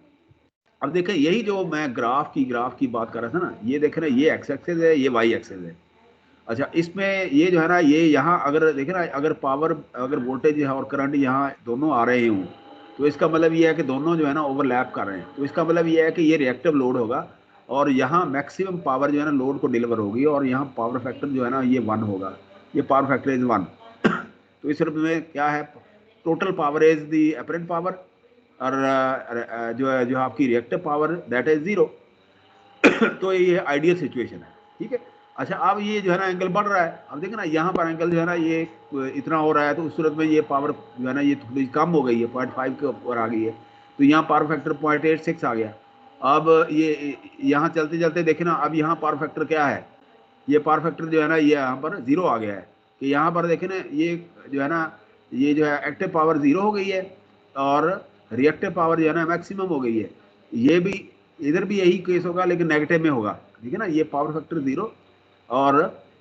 अब देखें यही जो मैं ग्राफ की बात कर रहा था ना, ये देखें ना, ये एक्स एक्सेस है, ये वाई एक्सेस है। अच्छा, इसमें ये जो है ना ये यहाँ अगर देखें ना, अगर पावर अगर वोल्टेज और करंट यहाँ दोनों आ रहे हों तो इसका मतलब ये है कि दोनों जो है ना ओवरलैप कर रहे हैं, तो इसका मतलब ये है कि ये रिएक्टिव लोड होगा और यहाँ मैक्सिमम पावर जो है ना लोड को डिलीवर होगी और यहाँ पावर फैक्टर जो है ना ये 1 होगा, ये पावर फैक्टर इज 1। तो इस रूप में क्या है, total power is the apparent power और जो आपकी रिएक्टिव पावर दैट इज 0। तो ये आइडियल सिचुएशन है। ठीक है, अच्छा अब ये जो है ना एंगल बढ़ रहा है, अब देखें ना यहाँ पर एंगल जो है ना ये इतना हो रहा है, तो उस सूरत में ये पावर जो है ना ये थोड़ी कम हो गई है, 0.5 के ऊपर आ गई है, तो यहाँ पावर फैक्टर 0.86 आ गया। अब ये यहाँ चलते चलते देखें ना, अब यहाँ पावर फैक्टर क्या है, ये पावर फैक्टर जो है ना ये यहाँ पर 0 आ गया है, कि यहाँ पर देखें ना ये जो है ना ये जो है एक्टिव पावर 0 हो गई है और रिएक्टिव पावर जो है ना मैक्सिमम हो गई है। ये भी इधर भी यही केस होगा लेकिन नेगेटिव में होगा। ठीक है ना, ये पावर फैक्टर 0 और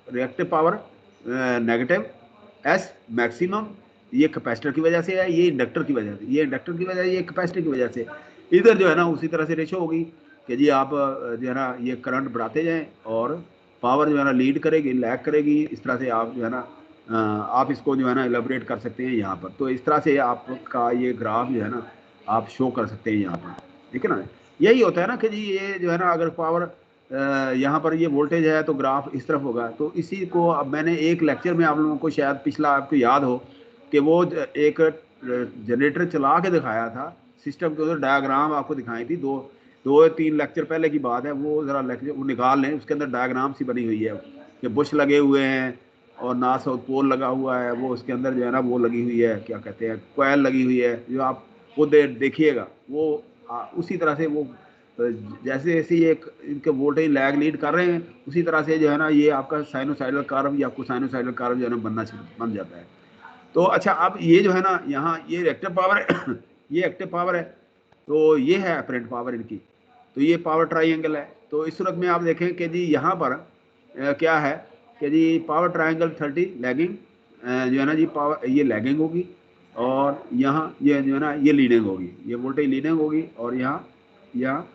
reactive power negative S maximum, ये कैपेसिटर की वजह से है, ये इंडक्टर की वजह से, ये इंडक्टर की वजह से, ये कैपेसिटर की वजह से। इधर जो है ना उसी तरह से रेशो होगी कि जी आप जो है ना ये करंट बढ़ाते जाएं और पावर जो है ना लीड करेगी, लैग करेगी, इस तरह से आप जो है ना आप इसको जो है ना एलेबरेट कर सकते हैं यहाँ पर। तो इस तरह से आपका ये ग्राफ जो है ना आप शो कर सकते हैं यहाँ पर। ठीक है ना, यही होता है ना कि जी ये जो है ना अगर पावर यहाँ पर ये वोल्टेज है तो ग्राफ इस तरफ होगा। तो इसी को अब मैंने एक लेक्चर में आप लोगों को शायद पिछला आपको याद हो कि वो एक जनरेटर चला के दिखाया था, सिस्टम के उधर डायग्राम आपको दिखाई थी, दो 3 लेक्चर पहले की बात है, वो ज़रा लेक्चर वो निकाल लें, उसके अंदर डायग्राम सी बनी हुई है कि बुश लगे हुए हैं और नॉर्थ साउथ पोल लगा हुआ है, वो उसके अंदर जो है ना वो लगी हुई है, क्या कहते हैं, कोयल लगी हुई है, जो आप वो देखिएगा वो उसी तरह से वो जैसे जैसे ये इनके वोल्टेज लैग लीड कर रहे हैं उसी तरह से जो है ना ये आपका साइनोसाइडल कर्व या साइनोसाइडल कर्व जो है ना बन जाता है। तो अच्छा, अब ये जो है ना यहाँ ये रिएक्टिव पावर है ये एक्टिव पावर है, तो ये है अपरेंट पावर इनकी, तो ये पावर ट्राइंगल है। तो इस सूरत में आप देखें कि जी यहाँ पर क्या है कि जी पावर ट्रायंगल 30 लैगिंग जो है ना जी पावर ये लैगिंग होगी, और यहाँ ये जो है ना ये लीडिंग होगी, ये वोल्टेज लीडिंग होगी, और यहाँ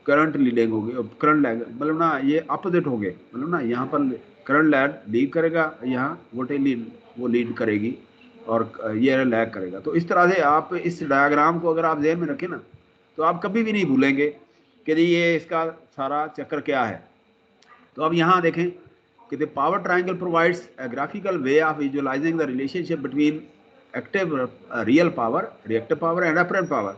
करंट लीडिंग होगी, करंट लैग मतलब ना ये अपोजिट हो गए, मतलब ना यहाँ पर करंट लीड करेगा, यहाँ वोल्टेज लीड करेगी, और ये लैग करेगा। तो इस तरह से आप इस डायग्राम को अगर आप ध्यान में रखें ना, तो आप कभी भी नहीं भूलेंगे कि जी ये इसका सारा चक्कर क्या है। तो अब यहाँ देखें कि the power triangle provides a graphical way of visualizing the relationship between active real power, reactive power and apparent power.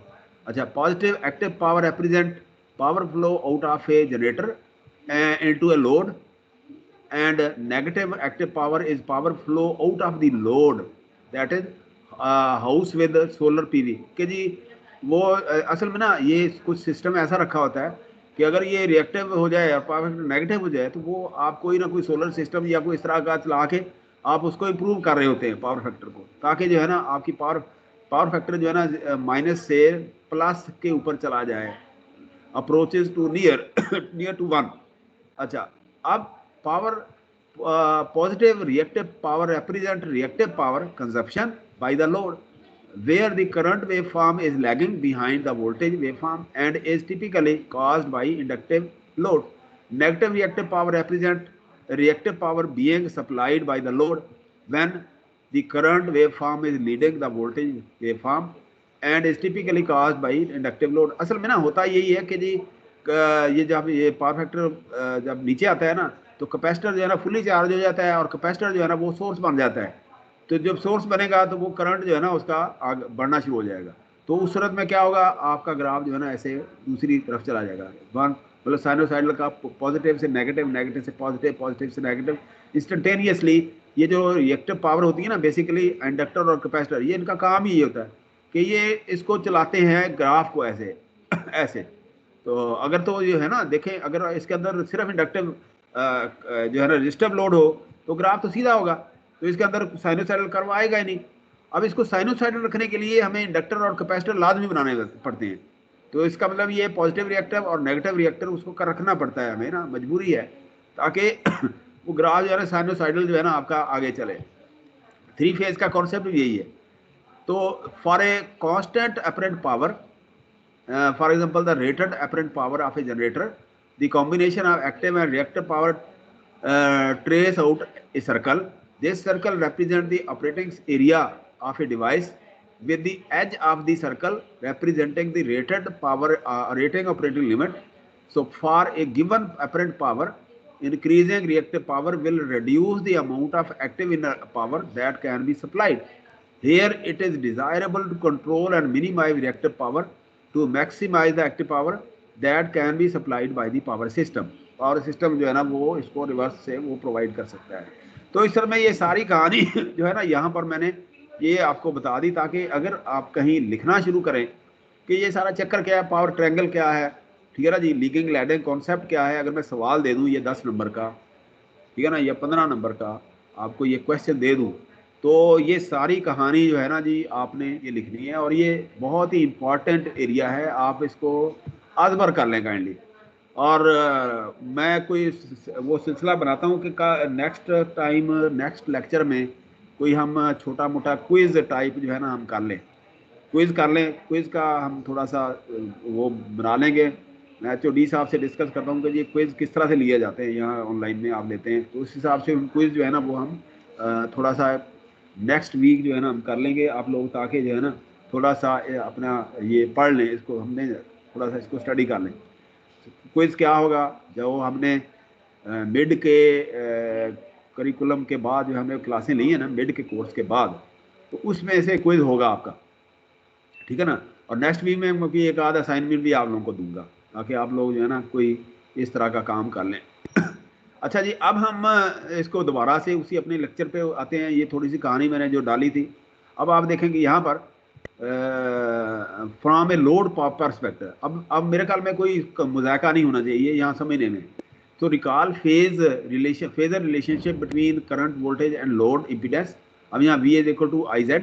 अच्छा, positive active power represent power flow out of a generator into a load, and negative active power is power flow out of the load, that is house with solar PV। कि जी वो असल में ना ये कुछ सिस्टम ऐसा रखा होता है कि अगर ये रिएक्टिव हो जाए और पावर फैक्टर नेगेटिव हो जाए, तो वो आप कोई ना कोई सोलर सिस्टम या कोई इस तरह का चला के आप उसको इम्प्रूव कर रहे होते हैं पावर फैक्टर को, ताकि जो है ना आपकी पावर फैक्टर जो है ना माइनस से प्लस के ऊपर चला जाए, अप्रोचेज टू नियर टू 1। अच्छा, अब power positive reactive power represent reactive power consumption by the load, where the current waveform is lagging behind the voltage waveform and is typically caused by inductive load. Negative reactive power represent reactive power being supplied by the load when the current waveform is leading the voltage waveform and is typically caused by inductive load। असल में ना होता यही है कि जी ये जब ये पावर फैक्टर जब नीचे आता है ना, तो कैपेसिटर जो है ना फुली चार्ज हो जाता है, और कैपेसिटर जो है ना वो सोर्स बन जाता है। तो जब सोर्स बनेगा तो वो करंट जो है ना उसका आगे बढ़ना शुरू हो जाएगा। तो उस सूरत में क्या होगा, आपका ग्राफ जो है ना ऐसे दूसरी तरफ चला जाएगा, मतलब साइनोसाइडल का पॉजिटिव से नेगेटिव, नेगेटिव से पॉजिटिव, पॉजिटिव से नेगेटिव इंस्टेंटेनियसली। ये जो रिएक्टिव पावर होती है ना, बेसिकली इंडक्टर और कैपेसिटर, ये इनका काम ही ये होता है कि ये इसको चलाते हैं ग्राफ को ऐसे ऐसे। तो अगर तो ये है ना देखें, अगर इसके अंदर सिर्फ इंडक्टिव जो है ना रजिस्टिव लोड हो तो ग्राफ तो सीधा होगा, तो इसके अंदर साइनोसाइडल कर्व आएगा ही नहीं। अब इसको साइनोसाइडल रखने के लिए हमें इंडक्टर और कैपेसिटर लाजमी बनाने पड़ते हैं। तो इसका मतलब ये पॉजिटिव रिएक्टिव और नेगेटिव रिएक्टर उसको कर रखना पड़ता है हमें ना, मजबूरी है, ताकि वो ग्राफ जो है ना साइनोसाइडल जो है ना आपका आगे चले। 3 फेज का कॉन्सेप्ट यही है। तो for a constant apparent power, for example the rated apparent power of a generator, the combination of active and reactive power trace out a circle. This circle represents the operating area of a device, with the edge of the circle representing the rated power rating operating limit. So for a given apparent power, increasing reactive power will reduce the amount of active inner power that can be supplied. Here it is desirable to control and minimize reactive power to maximize the active power that can be supplied by the power system. Power system जो है ना वो इसको रिवर्स से वो प्रोवाइड कर सकता है। तो इस तरह में ये सारी कहानी जो है ना यहाँ पर मैंने ये आपको बता दी, ताकि अगर आप कहीं लिखना शुरू करें कि ये सारा चक्कर क्या है, पावर ट्रायंगल क्या है, ठीक है ना जी, लीगिंग लैडिंग कॉन्सेप्ट क्या है, अगर मैं सवाल दे दूँ ये 10 नंबर का, ठीक है ना, या 15 नंबर का आपको ये क्वेश्चन दे दूँ, तो ये सारी कहानी जो है ना जी आपने ये लिखनी है, और ये बहुत ही इम्पॉर्टेंट एरिया है, आप इसको आजबर कर लें काइंडली। और मैं कोई वो सिलसिला बनाता हूँ कि नेक्स्ट टाइम नेक्स्ट लेक्चर में कोई हम छोटा मोटा क्विज टाइप जो है ना हम कर लें, क्विज का हम थोड़ा सा वो बना लेंगे। मैं HOD साहब से डिस्कस करता हूँ कि ये क्विज किस तरह से लिए जाते हैं, यहाँ ऑनलाइन में आप लेते हैं, तो उस हिसाब से क्विज जो है ना वो हम थोड़ा सा नेक्स्ट वीक जो है ना हम कर लेंगे आप लोग, ताकि जो है ना थोड़ा सा अपना ये पढ़ लें, इसको हमने थोड़ा सा इसको स्टडी कर लें। क्विज क्या होगा, जो हमने मिड के करिकुलम के बाद जो हमने क्लासें ली है ना मिड के कोर्स के बाद, तो उसमें से क्विज होगा आपका, ठीक है ना। और नेक्स्ट वीक में क्योंकि एक आध असाइनमेंट भी आप लोगों को दूंगा, ताकि आप लोग जो है ना कोई इस तरह का काम कर लें। अच्छा जी, अब हम इसको दोबारा से उसी अपने लेक्चर पे आते हैं। ये थोड़ी सी कहानी मैंने जो डाली थी, अब आप देखेंगे यहाँ पर फ्रॉम ए लोड परस्पेक्टिव, अब मेरे ख्याल में कोई मुजायका नहीं होना चाहिए यहाँ समझने में। तो recall phasor relationship between current voltage and load impedance. अब यहाँ V is equal to IZ,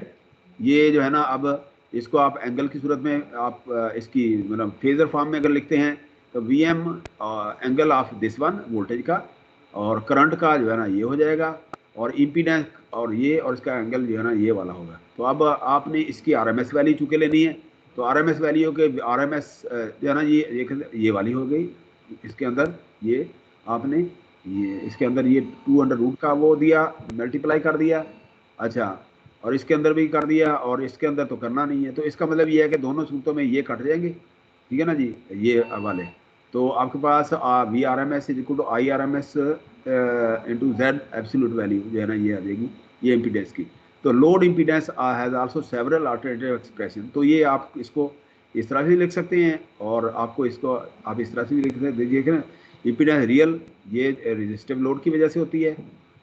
ये जो है ना, अब इसको आप एंगल की सूरत में आप इसकी मतलब फेजर फॉर्म में अगर लिखते हैं तो VM angle of this one voltage का, और करंट का जो है ना ये हो जाएगा, और इम्पीडेंस और ये, और इसका एंगल जो है ना ये वाला होगा। तो अब आपने इसकी आरएमएस वैल्यू चूंकि लेनी है, तो आरएमएस वैल्यू के आरएमएस जो है ना ये वाली हो गई। इसके अंदर ये आपने ये इसके अंदर ये 2 अंडर रूट का वो दिया, मल्टीप्लाई कर दिया। अच्छा, और इसके अंदर भी कर दिया, और इसके अंदर तो करना नहीं है। तो इसका मतलब ये है कि दोनों सूत्रों में ये कट जाएंगे, ठीक है ना जी, ये वाले। तो आपके पास V R M S is equal to I R M S into Z absolute value जो है ना ये आ जाएगी, ये इम्पीडेंस की। तो load impedance has also several alternative expression. तो ये आप इसको इस तरह से लिख सकते हैं, और आपको इसको आप इस तरह से भी लिख सकते हैं। इम्पीडेंस रियल ये रेजिस्टिव लोड की वजह से होती है,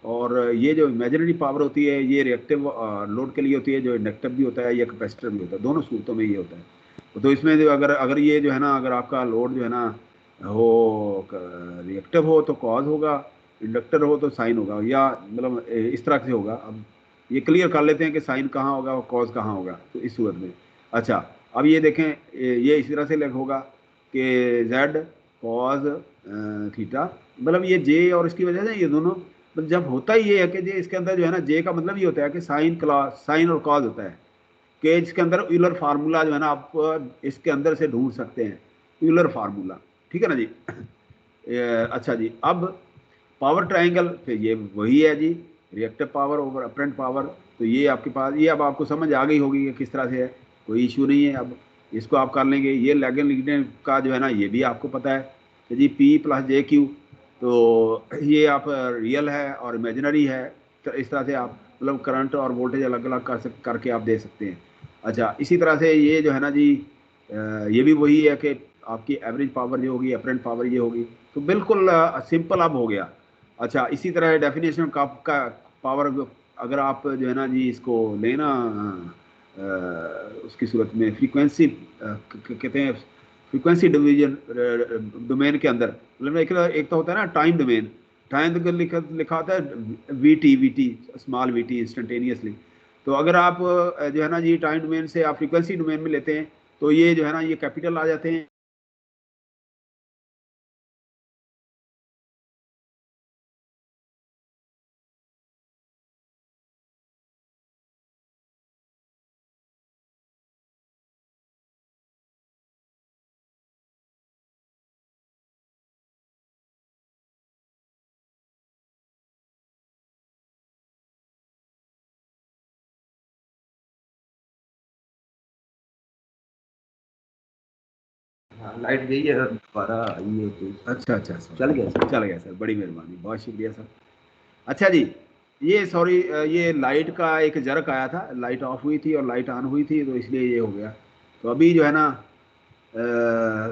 और ये जो इमेजिनरी पावर होती है ये रिएक्टिव लोड के लिए होती है, जो इंडक्टिव भी होता है या कैपेसिटर भी होता है, दोनों सूरतों में ये होता है। तो इसमें जो अगर ये जो है ना, अगर आपका लोड जो है ना हो रिएक्टिव हो तो कॉज होगा, इंडक्टर हो तो साइन होगा, या मतलब इस तरह से होगा। अब ये क्लियर कर लेते हैं कि साइन कहाँ होगा और कॉज कहाँ होगा, तो इस सूरत में। अच्छा, अब ये देखें, ये इसी तरह से लिख होगा कि जेड कॉज थीटा, मतलब ये जे और इसकी वजह से ये दोनों, मतलब जब होता ही ये है कि जे इसके अंदर जो है ना, जे का मतलब ये होता है कि साइन और कॉज होता है, कि इसके अंदर यूलर फार्मूला जो है ना आप इसके अंदर से ढूंढ सकते हैं, यूलर फार्मूला, ठीक है ना जी। अच्छा जी, अब पावर ट्रायंगल फिर ये वही है जी, reactive power over apparent power. तो ये आपके पास, ये अब आपको समझ आ गई होगी कि किस तरह से है, कोई इशू नहीं है। अब इसको आप कर लेंगे। ये लैगन लिगनेंट का जो है ना ये भी आपको पता है कि जी P प्लस JQ, तो ये आप रियल है और इमेजिनरी है। तो इस तरह से आप मतलब करंट और वोल्टेज अलग अलग करके आप दे सकते हैं। अच्छा, इसी तरह से ये जो है ना जी ये भी वही है कि आपकी एवरेज पावर जो होगी, अपरेंट पावर ये होगी। तो बिल्कुल सिंपल अब हो गया। अच्छा, इसी तरह डेफिनेशन का पावर, अगर आप जो है ना जी इसको लेना उसकी सूरत में फ्रीक्वेंसी कहते हैं, फ्रीक्वेंसी डिवीजन डोमेन के अंदर, मतलब एक तो होता है ना टाइम डोमेन, टाइम तो लिखा होता है we T small we T instantaneously. तो अगर आप जो है ना जी टाइम डोमेन से आप फ्रीक्वेंसी डोमेन में लेते हैं, तो ये जो है ना ये कैपिटल आ जाते हैं। लाइट गई है दोबारा आई है तो अच्छा अच्छा सर, चल गया सर। चल गया सर, बड़ी मेहरबानी, बहुत शुक्रिया सर। अच्छा जी, ये सॉरी, ये लाइट का एक जर्क आया था, लाइट ऑफ हुई थी और लाइट ऑन हुई थी, तो इसलिए ये हो गया। तो अभी जो है ना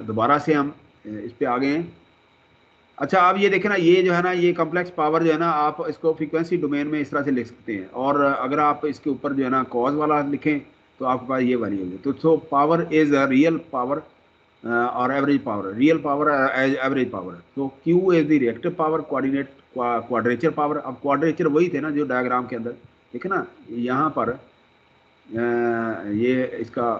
दोबारा से हम इस पे आ गए हैं। अच्छा, आप ये देखें ना, ये जो है ना ये कॉम्प्लेक्स पावर जो है ना, आप इसको फ्रीक्वेंसी डोमेन में इस तरह से लिख सकते हैं, और अगर आप इसके ऊपर जो है ना कॉज वाला लिखें तो आपके पास ये वाली होगी। तो power is a real power और average power, real power average power. तो Q is the reactive power, coordinate quadrature power. अब क्वाड्रेचर वही थे ना जो डायग्राम के अंदर, ठीक है ना। यहाँ पर ये इसका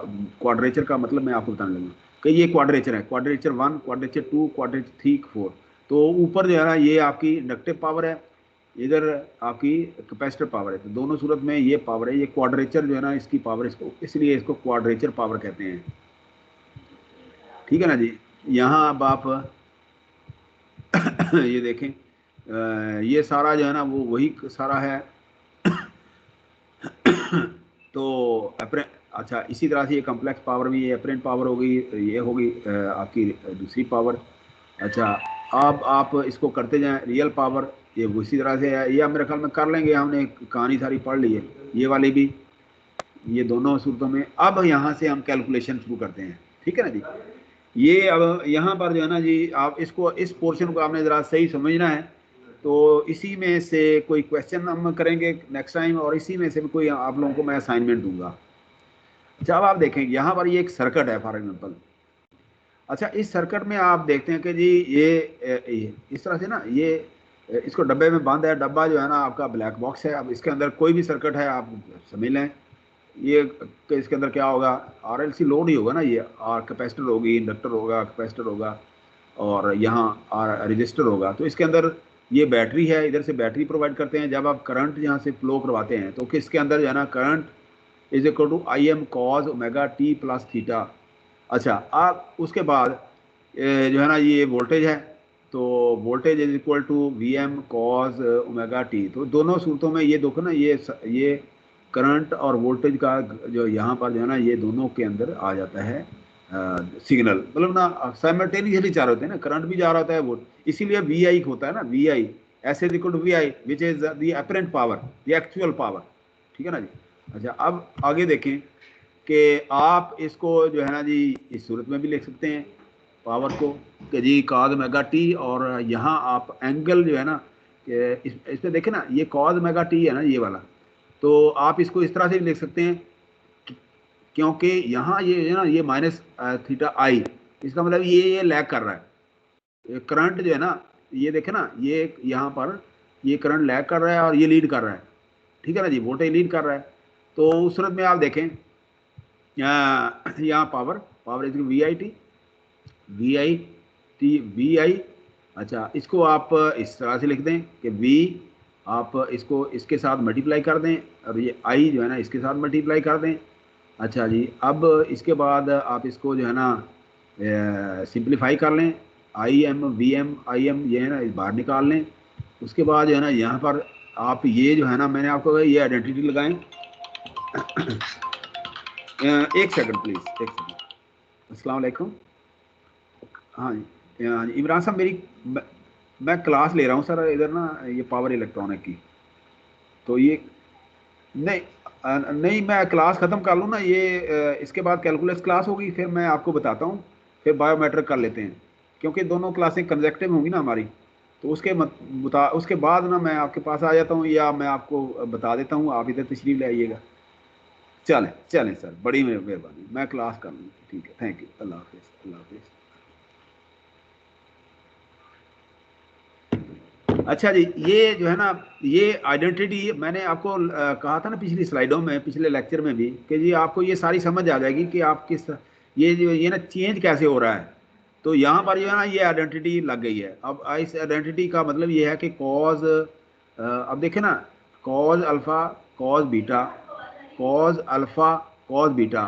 क्वाड्रेचर का मतलब मैं आपको बताने लगा कि ये क्वाड्रेचर है, क्वाड्रेचर 1, क्वाड्रेचर 2, क्वाड्रेचर 3, 4। तो ऊपर जो है ना ये आपकी इंडक्टिव पावर है, इधर आपकी कैपेसिटर पावर है। तो दोनों सूरत में ये पावर है, ये क्वाड्रेचर जो है ना इसकी पावर, इसको इसलिए इसको क्वाड्रेचर पावर कहते हैं, ठीक है ना जी। यहाँ अब आप ये देखें, ये सारा जो है ना वो वही सारा है। तो अपरे अच्छा, इसी तरह से ये कम्प्लेक्स पावर भी है, अपरेंट पावर होगी, ये होगी आपकी दूसरी पावर। अच्छा, अब आप इसको करते जाएं, रियल पावर ये उसी तरह से है, ये मेरे ख्याल में कर लेंगे, हमने कहानी सारी पढ़ ली है, ये वाली भी, ये दोनों सूरतों में। अब यहाँ से हम कैलकुलेशन शुरू करते हैं, ठीक है ना जी। ये अब यहाँ पर जो है ना जी, आप इसको इस पोर्शन को आपने ज़रा सही समझना है। तो इसी में से कोई क्वेश्चन हम करेंगे नेक्स्ट टाइम, और इसी में से भी कोई आप लोगों को मैं असाइनमेंट दूंगा। जब आप देखेंगे यहाँ पर ये एक सर्किट है फॉर एग्जाम्पल। अच्छा, इस सर्किट में आप देखते हैं कि जी ये इस तरह से ना, ये इसको डब्बे में बंद है, डब्बा जो है ना आपका ब्लैक बॉक्स है। अब इसके अंदर कोई भी सर्किट है आप समझ लें, ये कि इसके अंदर क्या होगा, RLC लोड ही होगा ना, ये और कैपेसिटर होगी, इंडक्टर होगा, कैपेसिटर होगा, और यहाँ रजिस्टर होगा। तो इसके अंदर ये बैटरी है, इधर से बैटरी प्रोवाइड करते हैं। जब आप करंट यहाँ से फ्लो करवाते हैं तो किसके अंदर जो है ना, current is equal to I M cos omega T plus theta. अच्छा, आप उसके बाद जो है ना ये वोल्टेज है, तो voltage is equal to V M cos omega T. तो दोनों सूरतों में ये देखो ना, ये करंट और वोल्टेज का जो यहाँ पर जो है ना, ये दोनों के अंदर आ जाता है सिग्नल। मतलब ना साइमल्टेनियसली चार होते हैं ना, करंट भी जा रहा होता है वो, इसीलिए वी आई होता है ना, V I S is equal to V I which is the apparent power, the actual power. ठीक है ना जी। अच्छा, अब आगे देखें कि आप इसको जो है ना जी इस सूरत में भी लिख सकते हैं पावर को, कि जी कॉज मेगा टी, और यहाँ आप एंगल जो है ना इस पे देखें ना, ये कॉज मेगा टी है ना ये वाला, तो आप इसको इस तरह से भी लिख सकते हैं क्योंकि यहाँ ये है ना, ये माइनस थीटा आई, इसका मतलब ये लैग कर रहा है। करंट जो है ना, ये देखें ना, ये यहाँ पर ये करंट लैग कर रहा है और ये लीड कर रहा है। ठीक है ना जी, वोल्टेज लीड कर रहा है। तो उस सूरत में आप देखें यहाँ power is V I T, V I T, V I. अच्छा, इसको आप इस तरह से लिख दें कि वी, आप इसको इसके साथ मल्टीप्लाई कर दें, और ये आई जो है ना इसके साथ मल्टीप्लाई कर दें। अच्छा जी, अब इसके बाद आप इसको जो है ना सिंप्लीफाई कर लें, I M V M I M ये है ना बाहर निकाल लें। उसके बाद जो है ना यहाँ पर आप ये जो है ना, मैंने आपको कहा ये आइडेंटिटी लगाएं। एक सेकंड प्लीज, एक सेकंड। अस्सलाम वालेकुम। हाँ जी, इमरान साहब मैं क्लास ले रहा हूँ सर इधर ना, ये पावर इलेक्ट्रॉनिक की। तो ये नहीं नहीं, मैं क्लास ख़त्म कर लूँ ना ये, इसके बाद कैलकुलस क्लास होगी, फिर मैं आपको बताता हूँ, फिर बायोमेट्रिक कर लेते हैं, क्योंकि दोनों क्लासें कंजेक्टिव होंगी ना हमारी। तो उसके बाद ना मैं आपके पास आ जाता हूँ, या मैं आपको बता देता हूँ, आप इधर तशरीफ ले आइएगा। चलें चलें सर, बड़ी मेहरबानी, मैं क्लास कर लूँ। ठीक है, थैंक यू, अल्लाह हाफिज़, अल्लाह हाफिज़। अच्छा जी, ये जो है ना, ये आइडेंटिटी मैंने आपको कहा था ना पिछली स्लाइडों में, पिछले लेक्चर में भी, कि जी आपको ये सारी समझ आ जाएगी कि आप किस, ये ना चेंज कैसे हो रहा है। तो यहाँ पर जो है ना ये आइडेंटिटी लग गई है। अब इस आइडेंटिटी का मतलब ये है कि कॉज, अब देखें ना, cos alpha cos beta, cos alpha cos beta,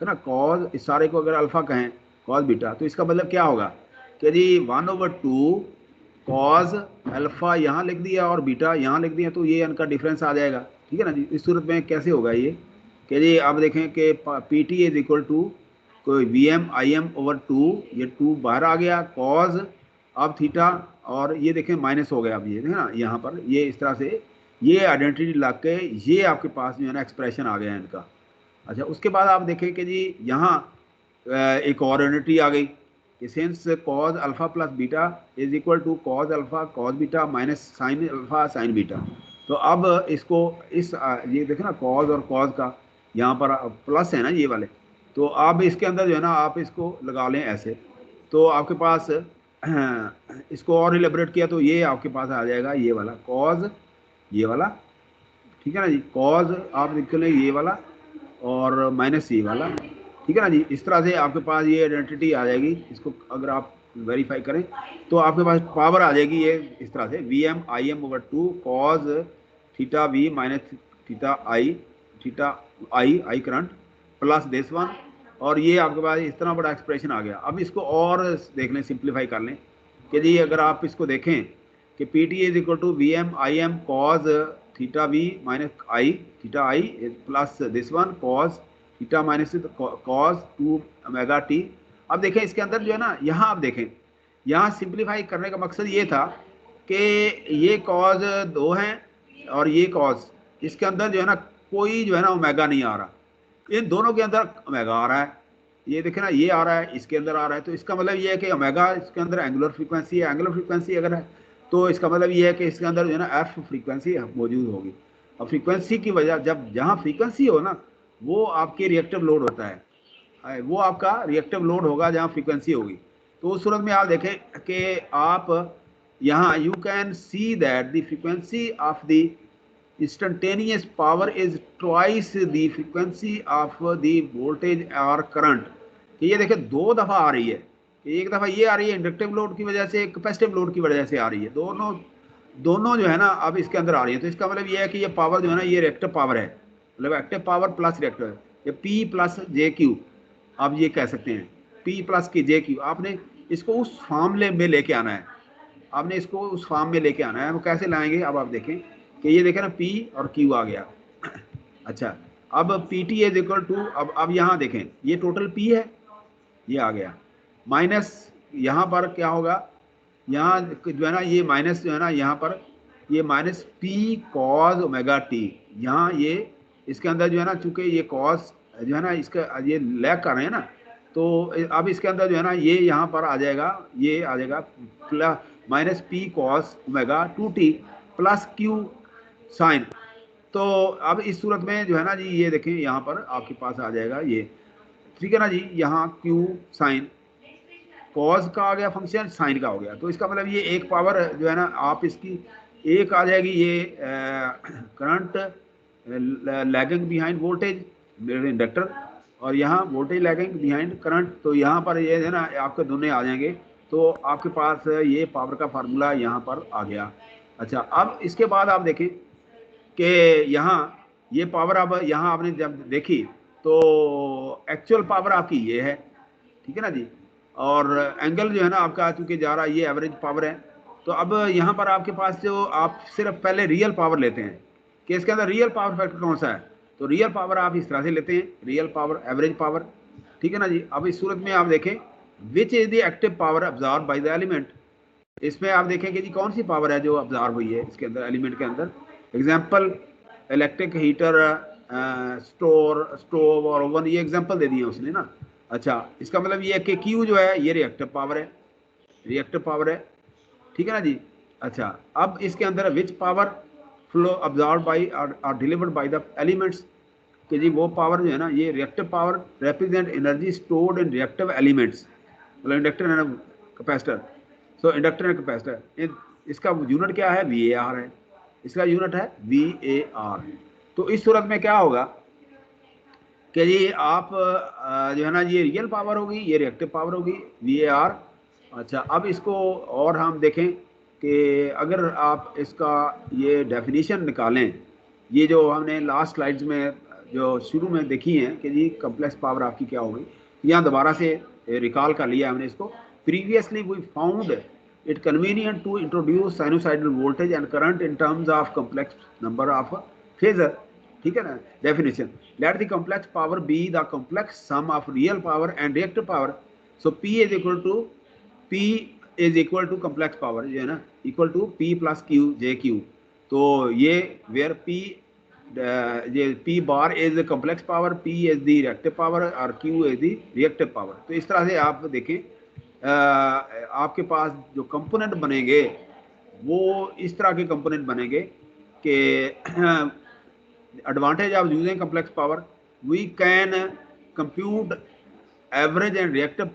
है ना, कॉज इस सारे को अगर अल्फ़ा कहें, कॉज बीटा, तो इसका मतलब क्या होगा कि जी 1/2 कॉज अल्फा यहाँ लिख दिया और बीटा यहाँ लिख दिया, तो ये इनका डिफरेंस आ जाएगा। ठीक है ना जी। इस सूरत में कैसे होगा ये कि जी आप देखें कि P T is equal to कोई V M I M over 2, ये 2 बाहर आ गया, कॉज अब थीटा, और ये देखें माइनस हो गया। अब ये देखें ना यहाँ पर, ये इस तरह से ये आइडेंटिटी लग के ये आपके पास जो है ना एक्सप्रेशन आ गया है इनका। अच्छा, उसके बाद आप देखें कि जी यहाँ एक और आइडेंटिटी आ गई कि since cos alpha plus beta is equal to cos alpha cos beta minus sine alpha sine beta. तो अब इसको ये देखें ना, कॉज और कॉज का यहाँ पर प्लस है ना ये वाले, तो आप इसके अंदर जो है ना आप इसको लगा लें ऐसे, तो आपके पास इसको और इलेबरेट किया तो ये आपके पास आ जाएगा ये वाला कॉज, ये वाला। ठीक है ना जी, कॉज आप लिख लें ये वाला, और माइनस ये वाला। ठीक है ना जी। इस तरह से आपके पास ये आइडेंटिटी आ जाएगी। इसको अगर आप वेरीफाई करें तो आपके पास पावर आ जाएगी ये इस तरह से, V M I M over 2 cos theta V minus theta I current plus this one, और ये आपके पास इस तरह बड़ा एक्सप्रेशन आ गया। अब इसको और देख लें, सिंप्लीफाई कर लें कि जी अगर आप इसको देखें कि P T is equal to V M I M cos theta V minus theta I plus this one cos theta minus cos 2 omega T. अब देखें इसके अंदर जो है ना, यहाँ आप देखें, यहाँ सिंप्लीफाई करने का मकसद ये था कि ये कॉज 2 हैं और ये कॉज, इसके अंदर जो है ना कोई जो है ना ओमेगा नहीं आ रहा, इन दोनों के अंदर ओमेगा आ रहा है। ये देखें ना, ये आ रहा है, इसके अंदर आ रहा है, तो इसका मतलब ये है कि ओमेगा इसके अंदर एंगुलर फ्रीक्वेंसी है। एंगुलर फ्रीक्वेंसी अगर है तो इसका मतलब ये है कि इसके अंदर जो है ना एफ फ्रीक्वेंसी मौजूद होगी। अब फ्रीक्वेंसी की वजह, जब जहाँ फ्रीक्वेंसी हो ना, वो आपके रिएक्टिव लोड होता है, वो आपका रिएक्टिव लोड होगा जहाँ फ्रीक्वेंसी होगी। तो उस सूरत में आप देखें कि आप यहाँ you can see that the frequency of the instantaneous power is twice the frequency of the voltage or current। कि ये देखें 2 दफ़ा आ रही है, कि एक दफ़ा ये आ रही है इंडक्टिव लोड की वजह से, कैपेसिटिव लोड की वजह से आ रही है, दोनों दोनों जो है ना अब इसके अंदर आ रही है। तो इसका मतलब ये है कि ये पावर जो है ना ये रिएक्टिव पावर है, मतलब एक्टिव पावर प्लस रिएक्टिव, ये पी प्लस जे क्यू आप ये कह सकते हैं, पी प्लस की जे क्यू। आपने इसको उस फॉर्म में लेके आना है, आपने इसको उस फॉर्म में लेके आना है। वो कैसे लाएंगे, अब आप देखें कि ये देखें ना पी और क्यू आ गया। अच्छा, अब P T is equal to, अब यहाँ देखें ये टोटल पी है, ये आ गया, माइनस यहाँ पर क्या होगा, यहाँ जो है ना ये माइनस जो है ना यहाँ पर ये minus P cause omega T, यहाँ ये इसके अंदर जो है ना चूंकि ये कॉज जो है ना इसका ये लैग कर रहे हैं ना, तो अब इसके अंदर जो है ना ये यहाँ पर आ जाएगा, ये आ जाएगा plus minus P cos omega two T plus Q sine. तो अब इस सूरत में जो है ना जी ये देखें यहाँ पर आपके पास आ जाएगा ये, ठीक है ना जी, यहाँ क्यू साइन, कॉज का आ गया फंक्शन, साइन का हो गया। तो इसका मतलब ये एक पावर जो है ना आप इसकी एक आ जाएगी ये current lagging behind voltage inductor, और यहाँ वोल्टेज लैगिंग बिहाइंड करंट। तो यहाँ पर ये है ना आपके दोनों आ जाएंगे, तो आपके पास ये पावर का फार्मूला यहाँ पर आ गया। अच्छा, अब इसके बाद आप देखें कि यहाँ ये पावर अब यहाँ आपने जब देखी तो एक्चुअल पावर आपकी ये है, ठीक है ना जी, और एंगल जो है ना आपका चूंकि जा रहा है ये एवरेज पावर है। तो अब यहाँ पर आपके पास जो आप सिर्फ पहले रियल पावर लेते हैं कि इसके अंदर रियल पावर फैक्टर कौन सा है, तो रियल पावर आप इस तरह से लेते हैं, रियल पावर एवरेज पावर, ठीक है ना जी। अब इस सूरत में आप देखें which is the active power absorb by the element, इसमें आप देखें कि जी कौन सी पावर है जो ऑब्जॉर्व हुई है इसके अंदर एलिमेंट के अंदर। एग्जाम्पल इलेक्ट्रिक हीटर, स्टोव और ओवन, ये एग्जाम्पल दे दिए उसने ना। अच्छा, इसका मतलब ये है कि क्यू जो है ये रिएक्टिव पावर है, रिएक्टिव पावर है, ठीक है ना जी। अच्छा, अब इसके अंदर which power flow absorb by or delivered by the elements, कि जी वो पावर जो है ना ये reactive power represent energy stored in reactive elements, मतलब inductor and capacitor. So inductor and capacitor इसका यूनिट क्या है, VAR है, इसका यूनिट है VAR। तो इस सूरत में क्या होगा कि जी आप जो है ना ये रियल पावर होगी, ये रिएक्टिव पावर होगी VAR। अच्छा, अब इसको और हम देखें कि अगर आप इसका ये डेफिनेशन निकालें, ये जो हमने लास्ट स्लाइड्स में जो शुरू में देखी है कि जी कम्प्लेक्स पावर आपकी क्या होगी, यहाँ दोबारा से रिकॉल कर लिया हमने इसको। Previously we found it convenient to introduce sinusoidal voltage and current in terms of complex number of phasor, ठीक है ना। Definition, let the complex power be the complex sum of real power and reactive power. So P is equal to P is equal to complex power जो है ना equal to P plus Q J Q. तो ये वेयर P ये P bar is complex power, P is the reactive power और Q is the reactive power. तो इस तरह से आप देखें आपके पास जो कंपोनेंट बनेंगे वो इस तरह के कंपोनेंट बनेंगे कि advantage of using complex power, we can compute average and reactive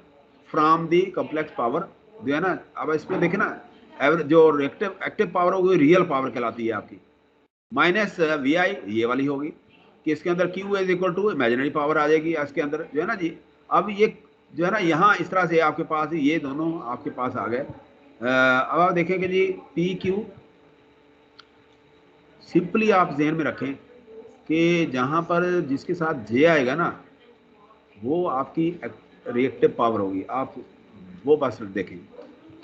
from the complex power जो है ना। अब इसमें देखे ना एवरेज जो रिएक्टिव एक्टिव पावर होगी रियल पावर कहलाती है आपकी, माइनस VI ये वाली होगी कि इसके अंदर Q is equal to imaginary power आ जाएगी इसके अंदर जो है ना जी। अब ये जो है ना यहाँ इस तरह से आपके पास ये दोनों आपके पास आ गए। अब आप देखें कि जी PQ सिंपली आप जहन में रखें कि जहाँ पर जिसके साथ J आएगा ना वो आपकी रिएक्टिव पावर होगी। आप वो बस देखें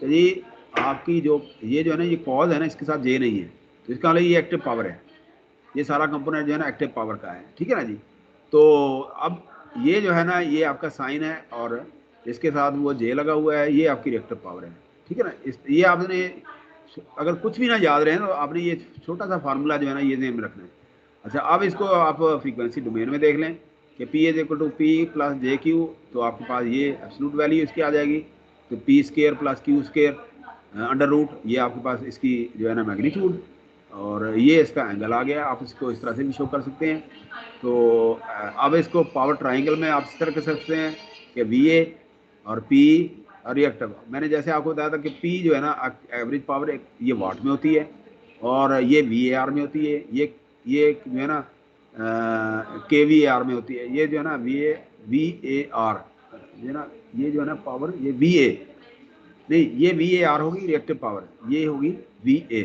कि जी आपकी जो ये जो है ना ये कॉज है ना इसके साथ J नहीं है, तो इसका मतलब ये एक्टिव पावर है, ये सारा कंपोनेंट जो है ना एक्टिव पावर का है, ठीक है ना जी। तो अब ये जो है ना ये आपका साइन है और इसके साथ वो J लगा हुआ है, ये आपकी रिएक्टिव पावर है, ठीक है ना। ये आपने अगर कुछ भी ना याद रहे तो आपने ये छोटा सा फार्मूला जो है ना ये ध्यान में रखना है। अच्छा, अब इसको आप फ्रीक्वेंसी डोमेन में देख लें कि P is equal to P plus J Q, तो आपके पास ये एब्सोल्यूट वैल्यू इसकी आ जाएगी। तो P square plus Q square under root, ये आपके पास इसकी जो है ना मैग्नीट्यूड, और ये इसका एंगल आ गया। आप इसको इस तरह से भी शो कर सकते हैं। तो अब इसको पावर ट्राइंगल में आप इस तरह कर सकते हैं कि VA और P और रिएक्टिव। मैंने जैसे आपको बताया था कि P जो है ना एवरेज पावर ये वाट में होती है और ये VAR में होती है, ये जो है ना KVAR में होती है, ये जो है ना VAR जो है ना, ये जो है ना पावर ये VA नहीं, ये VAR होगी रिएक्टिव पावर, ये होगी VA,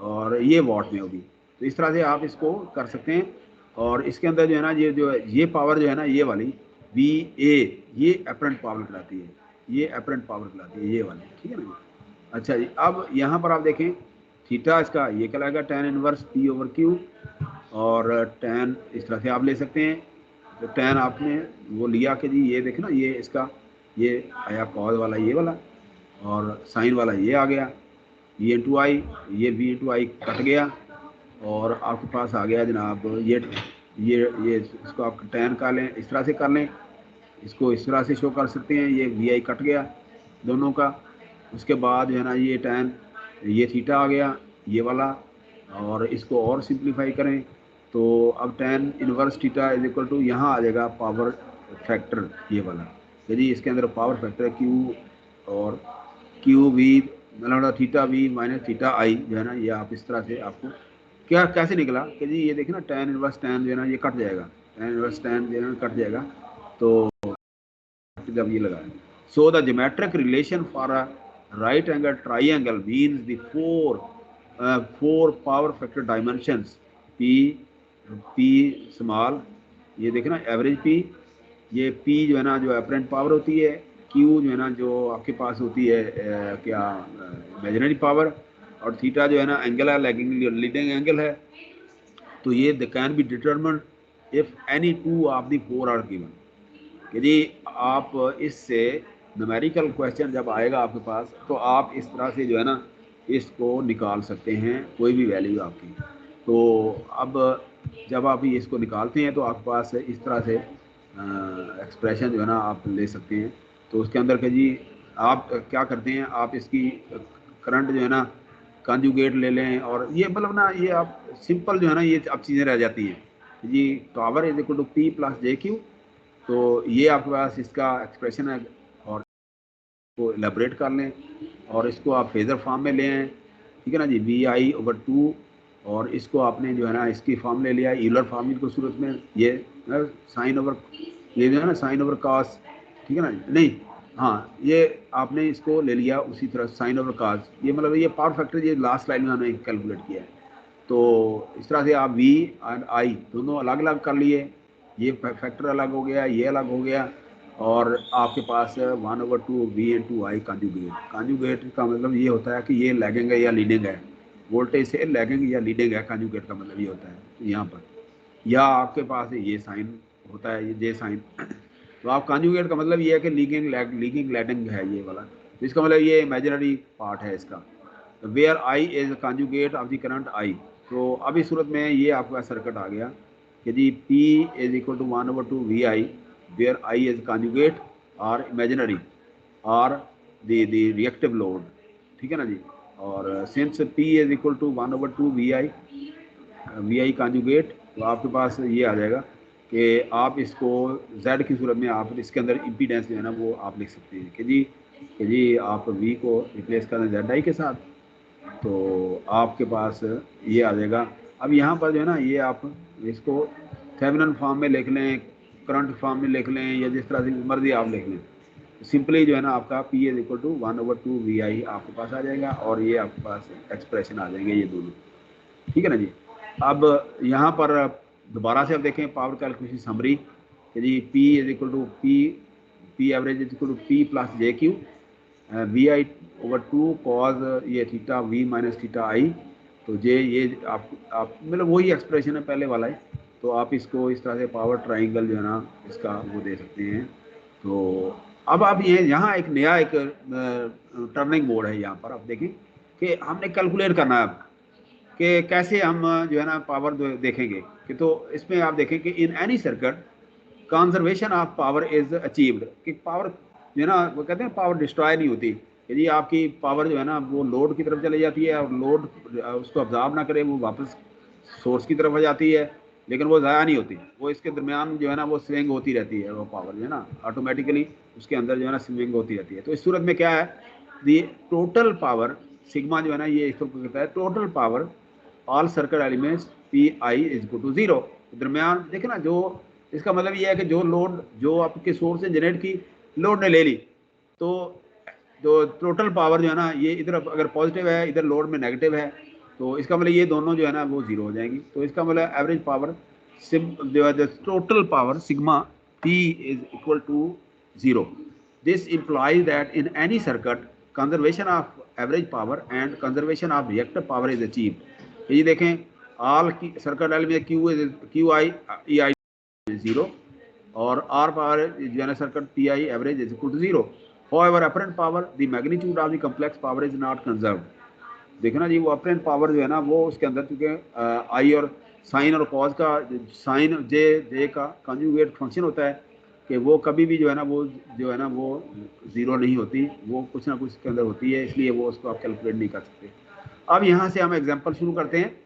और ये वॉट में होगी। तो इस तरह से आप इसको कर सकते हैं। और इसके अंदर जो है ना ये पावर जो है ना ये वाली वी ए ये अपरेंट पावर कहलाती है, ये अपरेंट पावर कहलाती है ये वाली, ठीक है ना जी। अच्छा जी, अब यहाँ पर आप देखें थीटा इसका ये कहलाएगा tan inverse P over Q, और tan इस तरह से आप ले सकते हैं। तो tan आपने वो लिया कि जी ये देखें ना ये इसका ये आया कॉज वाला ये वाला, और साइन वाला ये आ गया v इंटू आई, ये v इंटू आई कट गया, और आपके पास आ गया जनाब ये इसको आप tan कर लें, इस तरह से कर लें, इसको इस तरह से शो कर सकते हैं, ये वी आई कट गया दोनों का। उसके बाद जो है ना ये tan ये थीटा आ गया ये वाला, और इसको और सिंप्लीफाई करें तो अब tan inverse theta is equal to यहाँ आ जाएगा पावर फैक्टर ये वाला, यदि इसके अंदर पावर फैक्टर क्यू और क्यू वी मतलब थीटा वी माइनस थीटा आई जो है ना, ये आप इस तरह से आपको क्या कैसे निकला कि जी ये देखिए ना tan इनवर्स tan जो है ना ये कट जाएगा, tan इनवर्स tan जो है ना कट जाएगा। तो जब ये लगाए so the geometric relation for a right angle triangle means the four power factor dimensions P small, ये देखें ना एवरेज पी, ये पी जो है ना जो अपरेंट पावर होती है, क्यू जो है ना जो आपके पास होती है क्या इमेजिनरी पावर, और थीटा जो है ना एंगल है लैगिंग लीडिंग एंगल है। तो ये the can be determined if any two of the four are given. यदि आप इससे न्यूमेरिकल क्वेश्चन जब आएगा आपके पास तो आप इस तरह से जो है ना इसको निकाल सकते हैं कोई भी वैल्यू आपकी। तो अब जब आप इसको निकालते हैं तो आपके पास इस तरह से एक्सप्रेशन जो है ना आप ले सकते हैं। तो उसके अंदर के जी आप क्या करते हैं, आप इसकी करंट जो है ना कंजुगेट ले लें, और ये मतलब ना ये आप सिंपल जो है ना ये अब चीज़ें रह जाती हैं जी। Power is equal to P plus J Q, तो ये आपके पास इसका एक्सप्रेशन है, और इसको एलेबरेट कर लें और इसको आप फेजर फॉर्म में ले आएँ, ठीक है ना जी, वी आई ओवर 2, और इसको आपने जो है ना इसकी फॉर्म ले लिया यूलर फॉर्म की सूरत में, ये साइन ओवर ये जो है ना साइन ओवर कास, ठीक है ना नहीं हाँ ये आपने इसको ले लिया उसी तरह साइन ओवर कास, ये मतलब ये पावर फैक्टर ये लास्ट लाइन में हमने कैलकुलेट किया है। तो इस तरह से आप वी एंड आई दोनों अलग अलग कर लिए, ये फैक्टर अलग हो गया ये अलग हो गया, और आपके पास 1/2 वी इंटू आई कॉन्जुगेट का मतलब ये होता है कि ये लैगिंग है या लीडिंग है, वोल्टेज से लैगिंग या लीडिंग है, कॉन्जुगेट का मतलब ये होता है यहाँ पर। या आपके पास ये साइन होता है ये जे साइन, तो आप कॉन्जुगेट का मतलब ये है कि लीडिंग लैगिंग है ये वाला, तो इसका मतलब ये इमेजिनरी पार्ट है इसका, where I is conjugate of the current I. तो अब इस सूरत में ये आपका सर्किट आ गया कि जी P is equal to 1/2 V I, where I is conjugate और इमेजिनरी और द रिएक्टिव लोड, ठीक है ना जी। और since P is equal to 1/2 V I conjugate, तो आपके पास ये आ जाएगा कि आप इसको Z की सूरत में आप इसके अंदर इम्पीडेंस जो है ना वो आप लिख सकते हैं कि जी आप V को रिप्लेस करें ZI के साथ, तो आपके पास ये आ जाएगा। अब यहाँ पर जो है ना ये आप इसको थेवेनिन फॉर्म में लिख लें, करंट फॉर्म में लिख लें, या जिस तरह से मर्जी आप लिख लें, सिंपली जो है ना आपका P is equal to 1/2 V I आपके पास आ जाएगा, और ये आपके पास एक्सप्रेशन आ जाएंगे ये दोनों, ठीक है ना जी। अब यहाँ पर दोबारा से आप देखें पावर कैलकुलेशन समरी कि जी P is equal to P average is equal to P plus J Q V I over 2 cos ये theta V minus theta I. तो ये आप मतलब वही एक्सप्रेशन है पहले वाला ही, तो आप इसको इस तरह से पावर ट्राइंगल जो है ना इसका वो दे सकते हैं। तो अब आप ये यहाँ एक नया एक टर्निंग बोर्ड है, यहाँ पर आप देखें कि हमने कैलकुलेट करना है अब कि कैसे हम जो है ना पावर देखेंगे कि, तो इसमें आप देखें कि in any circuit conservation of power is achieved, कि पावर जो है ना वो कहते हैं पावर डिस्ट्रॉय नहीं होती, यदि आपकी पावर जो है ना वो लोड की तरफ चली जाती है और लोड उसको ऑब्जॉर्व ना करे वो वापस सोर्स की तरफ आ जाती है, लेकिन वो ज़ाया नहीं होती, वो इसके दरमियान जो है ना वो स्विंग होती रहती है, वो पावर जो है ना ऑटोमेटिकली उसके अंदर जो है ना स्विंग होती रहती है। तो इस सूरत में क्या है, दी टोटल पावर सिग्मा जो है ना ये इसको कहता है total power all circuit elements P I is equal to 0। दरमियान देखे ना, जो इसका मतलब ये है कि जो लोड जो आपके सोर्स से जनरेट की लोड ने ले ली, तो जो टोटल पावर जो है ना ये इधर अगर पॉजिटिव है इधर लोड में नेगेटिव है, तो इसका मतलब ये दोनों जो है ना वो जीरो हो जाएंगी। तो इसका मतलब एवरेज पावर जो है total power sigma P is equal to 0। This implies that in any circuit conservation of average power and conservation of reactive power is achieved। ये देखें ऑल की सर्किट एल में क्यू आई ई आई 0 और आर पावर जो है circuit P I average is equal to 0। However, apparent power, the magnitude of the complex power is not conserved। देखना जी, वो अपरेंट पावर जो है ना वो उसके अंदर, क्योंकि आई और साइन और कॉज का साइन जे का कंजुगेट फंक्शन होता है कि वो कभी भी जो है ना वो ज़ीरो नहीं होती, वो कुछ ना कुछ के अंदर होती है, इसलिए वो उसको आप कैलकुलेट नहीं कर सकते। अब यहाँ से हम एग्जांपल शुरू करते हैं।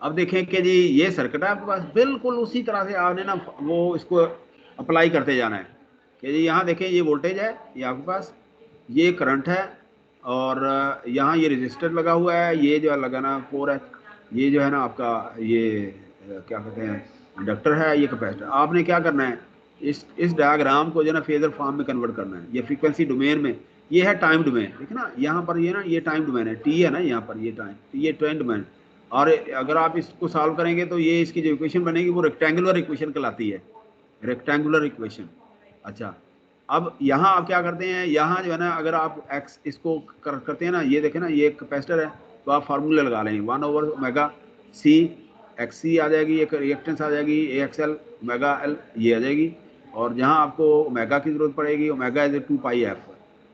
अब देखें कि जी ये सर्किट है आपके पास, बिल्कुल उसी तरह से आपने ना वो इसको अप्लाई करते जाना है कि जी यहाँ देखें ये वोल्टेज है, ये आपके पास ये करंट है, और यहाँ ये रेजिस्टर लगा हुआ है, ये जो है लगाना 4 है, ये जो है ना आपका ये क्या कहते हैं इंडक्टर है, ये कैपेसिटर। आपने क्या करना है, इस डायग्राम को जो है ना फेजर फॉर्म में कन्वर्ट करना है। ये फ्रीक्वेंसी डोमेन में, ये है टाइम डोमेन, देखिए ना यहाँ पर ये ना ये टाइम डोमेन है, टी है ना यहाँ पर ये टाइम, ये टाइम डोमेन। और अगर आप इसको सॉल्व करेंगे तो ये इसकी जो इक्वेशन बनेगी वो रेक्टेंगुलर इक्वेशन कहलाती है, रेक्टेंगुलर इक्वेशन। अच्छा, अब यहाँ आप क्या करते हैं, यहाँ जो है ना अगर आप एक्स इसको करते हैं ना, ये देखें ना ये कैपेसिटर है, तो आप फार्मूले लगा लेंगे 1/ओमेगा सी एक्स सी आ जाएगी, एक रिएक्टेंस आ जाएगी AXL ओमेगा एल ये आ जाएगी, और जहाँ आपको ओमेगा की जरूरत पड़ेगी ओमेगा इज 2 पाई एफ।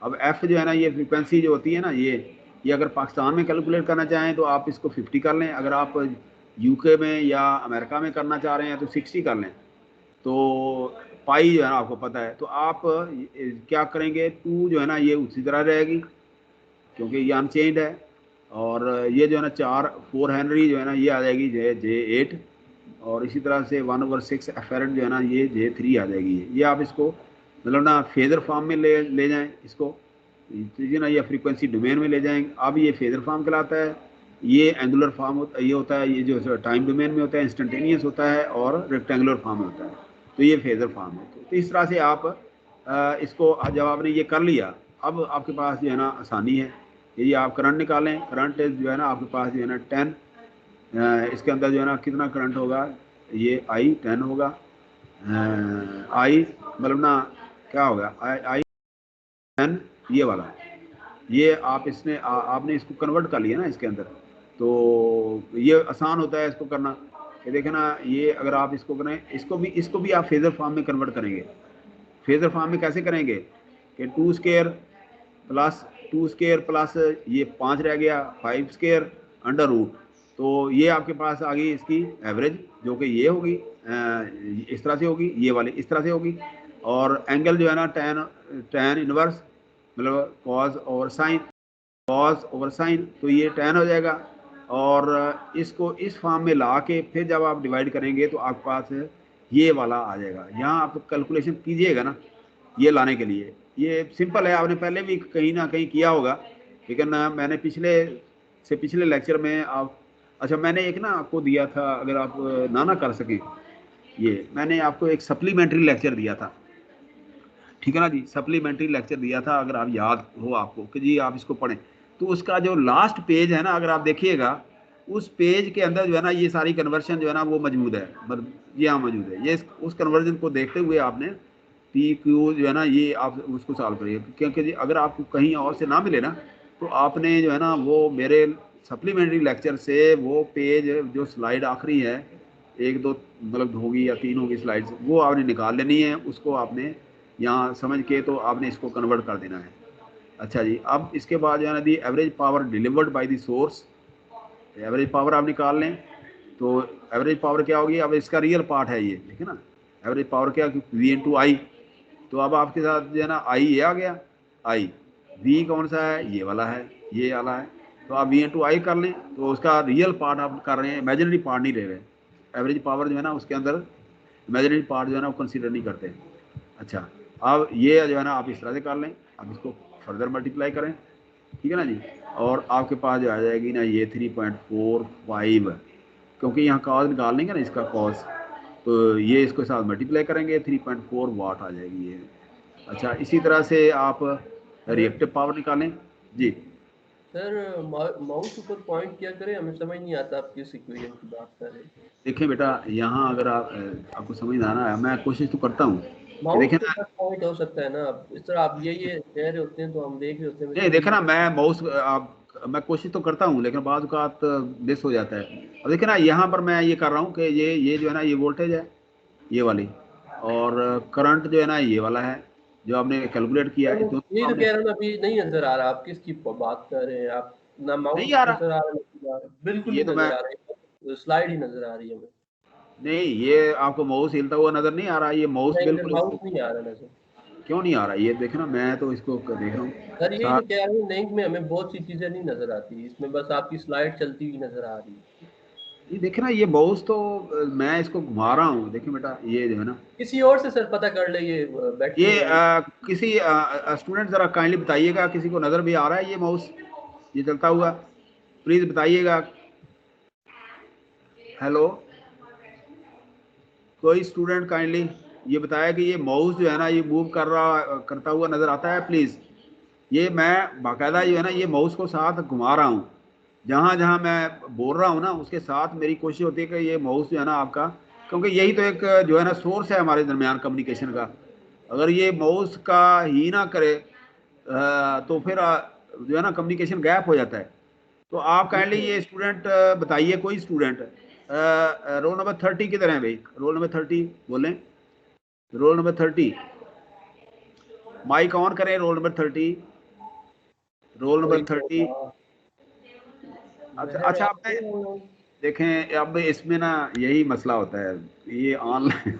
अब एफ जो है ना ये फ्रिक्वेंसी जो होती है ना ये अगर पाकिस्तान में कैलकुलेट करना चाहें तो आप इसको 50 कर लें, अगर आप यूके में या अमेरिका में करना चाह रहे हैं तो 60 कर लें। तो पाई जो है ना आपको पता है, तो आप क्या करेंगे, 2 जो है ना ये उसी तरह रहेगी क्योंकि ये अनचेंज है, और ये जो है ना 4 हेनरी जो है ना ये आ जाएगी J8, और इसी तरह से 1/6 फैरेड जो है ना ये J3 आ जाएगी। ये आप इसको मतलब ना फेजर फॉर्म में ले जाएं इसको, ठीक है ना, ये फ्रीक्वेंसी डोमेन में ले जाएंगे। अब ये फेजर फॉर्म कहलाता है, ये एंगुलर फॉर्म ये होता है, ये जो टाइम डोमेन में होता है इंस्टेंटेनियस होता है, और रेक्टेंगुलर फॉर्म में होता है, तो ये फेजर फॉर्म है। तो इस तरह से आप इसको जब आपने ये कर लिया, अब आपके पास जो है ना आसानी है, ये आप करंट निकालें। करंट जो है ना आपके पास जो है ना 10, इसके अंदर जो है ना कितना करंट होगा, ये आई 10 होगा, आई मतलब ना क्या होगा आई 10 ये वाला, ये आप इसने आपने इसको कन्वर्ट कर लिया ना इसके अंदर, तो ये आसान होता है इसको करना। ये देखें ना, ये अगर आप इसको करें, इसको भी आप फेजर फॉर्म में कन्वर्ट करेंगे। फेजर फॉर्म में कैसे करेंगे कि 2 स्क्वायर प्लस ये 5 रह गया 5 स्क्वायर अंडर रूट, तो ये आपके पास आ गई इसकी एवरेज, जो कि ये होगी इस तरह से होगी, ये वाली इस तरह से होगी, और एंगल जो है ना tan इनवर्स मतलब कॉज ओवर साइन, तो ये tan हो जाएगा। और इसको इस फॉर्म में ला के फिर जब आप डिवाइड करेंगे तो आपके पास ये वाला आ जाएगा। यहाँ आप कैलकुलेशन कीजिएगा ना ये लाने के लिए, ये सिंपल है, आपने पहले भी कहीं ना कहीं किया होगा, लेकिन मैंने पिछले लेक्चर में आप अच्छा मैंने एक ना आपको दिया था, अगर आप ना कर सकें, ये मैंने आपको एक सप्लीमेंट्री लेक्चर दिया था, ठीक है ना जी, सप्लीमेंट्री लेक्चर दिया था, अगर आप याद हो आपको कि जी आप इसको पढ़ें, तो उसका जो लास्ट पेज है ना अगर आप देखिएगा, उस पेज के अंदर जो है ना ये सारी कन्वर्शन जो है ना वो मौजूद है, मतलब यहाँ मौजूद है। ये उस कन्वर्जन को देखते हुए आपने पी क्यू जो है ना ये आप उसको सॉल्व करिए, क्योंकि अगर आपको कहीं और से ना मिले ना तो आपने जो है ना वो मेरे सप्लीमेंट्री लेक्चर से वो पेज जो स्लाइड आखिरी है 1-2 मतलब होगी या 3 होगी स्लाइड्स, वो आपने निकाल लेनी है, उसको आपने यहाँ समझ के तो आपने इसको कन्वर्ट कर देना है। अच्छा जी, अब इसके बाद जो है ना the average power delivered by the source, average power आप निकाल लें, तो एवरेज पावर क्या होगी, अब इसका रियल पार्ट है ये, ठीक है ना, एवरेज पावर क्या V/I, तो अब आपके साथ जो है ना आई ये आ गया, आई V कौन सा है, ये वाला है, ये वाला है, तो आप V/I कर लें, तो उसका रियल पार्ट आप कर रहे हैं, इमेजिनरी पार्ट नहीं ले रहे। एवरेज पावर जो है ना उसके अंदर इमेजिनरी पार्ट जो है ना वो कंसीडर नहीं करते। अच्छा, अब ये जो है ना आप इस तरह से कर लें, अब इसको फर्दर मल्टीप्लाई करें, ठीक है ना जी, और आपके पास जो आ जाएगी ना ये 3.45, क्योंकि यहाँ कॉज निकाल लेंगे ना इसका कॉज, तो ये इसके साथ मल्टीप्लाई करेंगे 3.4 वाट आ जाएगी ये। अच्छा, इसी तरह से आप रिएक्टिव पावर निकालें जी। सर माउस ऊपर पॉइंट किया करें, हमें समझ नहीं आता आप किस इक्वेशन की बात कर रहे हैं। देखिए बेटा, यहाँ अगर आपको समझ में आना है, मैं कोशिश तो करता हूँ कि माउस देखे पे ना, बस पॉइंट हो सकता है ना, इस तरह आप ये कह रहे होते हैं तो हम देख रहे होते हैं नहीं देखे ना, मैं माउस मैं कोशिश तो करता हूँ, लेकिन बाद का मिस हो जाता है। अब देखिए ना, यहाँ पर मैं ये कर रहा हूँ कि ये जो है ना, ये वोल्टेज है ये वाली, और करंट जो है ना ये वाला है जो आपने कैलकुलेट किया है, यही दोनों तो आपने। कह रहा हूँ, अभी नहीं नजर आ रहा आप किसकी बात कर रहे हैं। आप ना नहीं माउस आ रहा, नजर आ रहा है, बिल्कुल ये नहीं तो मैं, नजर आ रही, स्लाइड ही नजर आ रही है हमें। नहीं ये आपको माउस हिलता हुआ नजर नहीं आ रहा, ये माउस नहीं सर, बिल्कुल माउस नहीं आ रहा नजर। क्यों नहीं आ रहा, ये देखे ना, मैं तो इसको देख रहा हूँ सर यही साथ। तो कह रहा हूँ, लिंक में हमें बहुत सी चीजें नहीं नजर आती, इसमें बस आपकी स्लाइड चलती हुई नजर आ रही है। ये देखे ना, ये माउस तो मैं इसको घुमा रहा हूँ, देखिए बेटा ये जो है ना, किसी और से सर पता कर ले, ये बैटरी ये है। किसी स्टूडेंट जरा काइंडली बताइएगा, किसी को नजर भी आ रहा है ये माउस ये चलता हुआ, प्लीज बताइएगा। हेलो, कोई स्टूडेंट काइंडली ये बताया कि ये माउस जो है ना, ये मूव करता हुआ नजर आता है प्लीज। ये मैं बाकायदा जो है ना, ये माउस को साथ घुमा रहा हूँ, जहाँ जहाँ मैं बोल रहा हूँ ना उसके साथ मेरी कोशिश होती है कि ये माउस जो है ना आपका, क्योंकि यही तो एक जो है ना सोर्स है हमारे दरमियान कम्युनिकेशन का। अगर ये माउस का ही ना करे तो फिर जो है ना कम्युनिकेशन गैप हो जाता है। तो आप काइंडली ये स्टूडेंट बताइए, कोई स्टूडेंट रोल नंबर 30 किधर है भाई, रोल नंबर 30 बोलें, रोल नंबर 30 माइक ऑन करें, रोल नंबर 30, रोल नंबर कोई 30। अच्छा अच्छा, आपने देखें अब इसमें ना यही मसला होता है, ये ऑनलाइन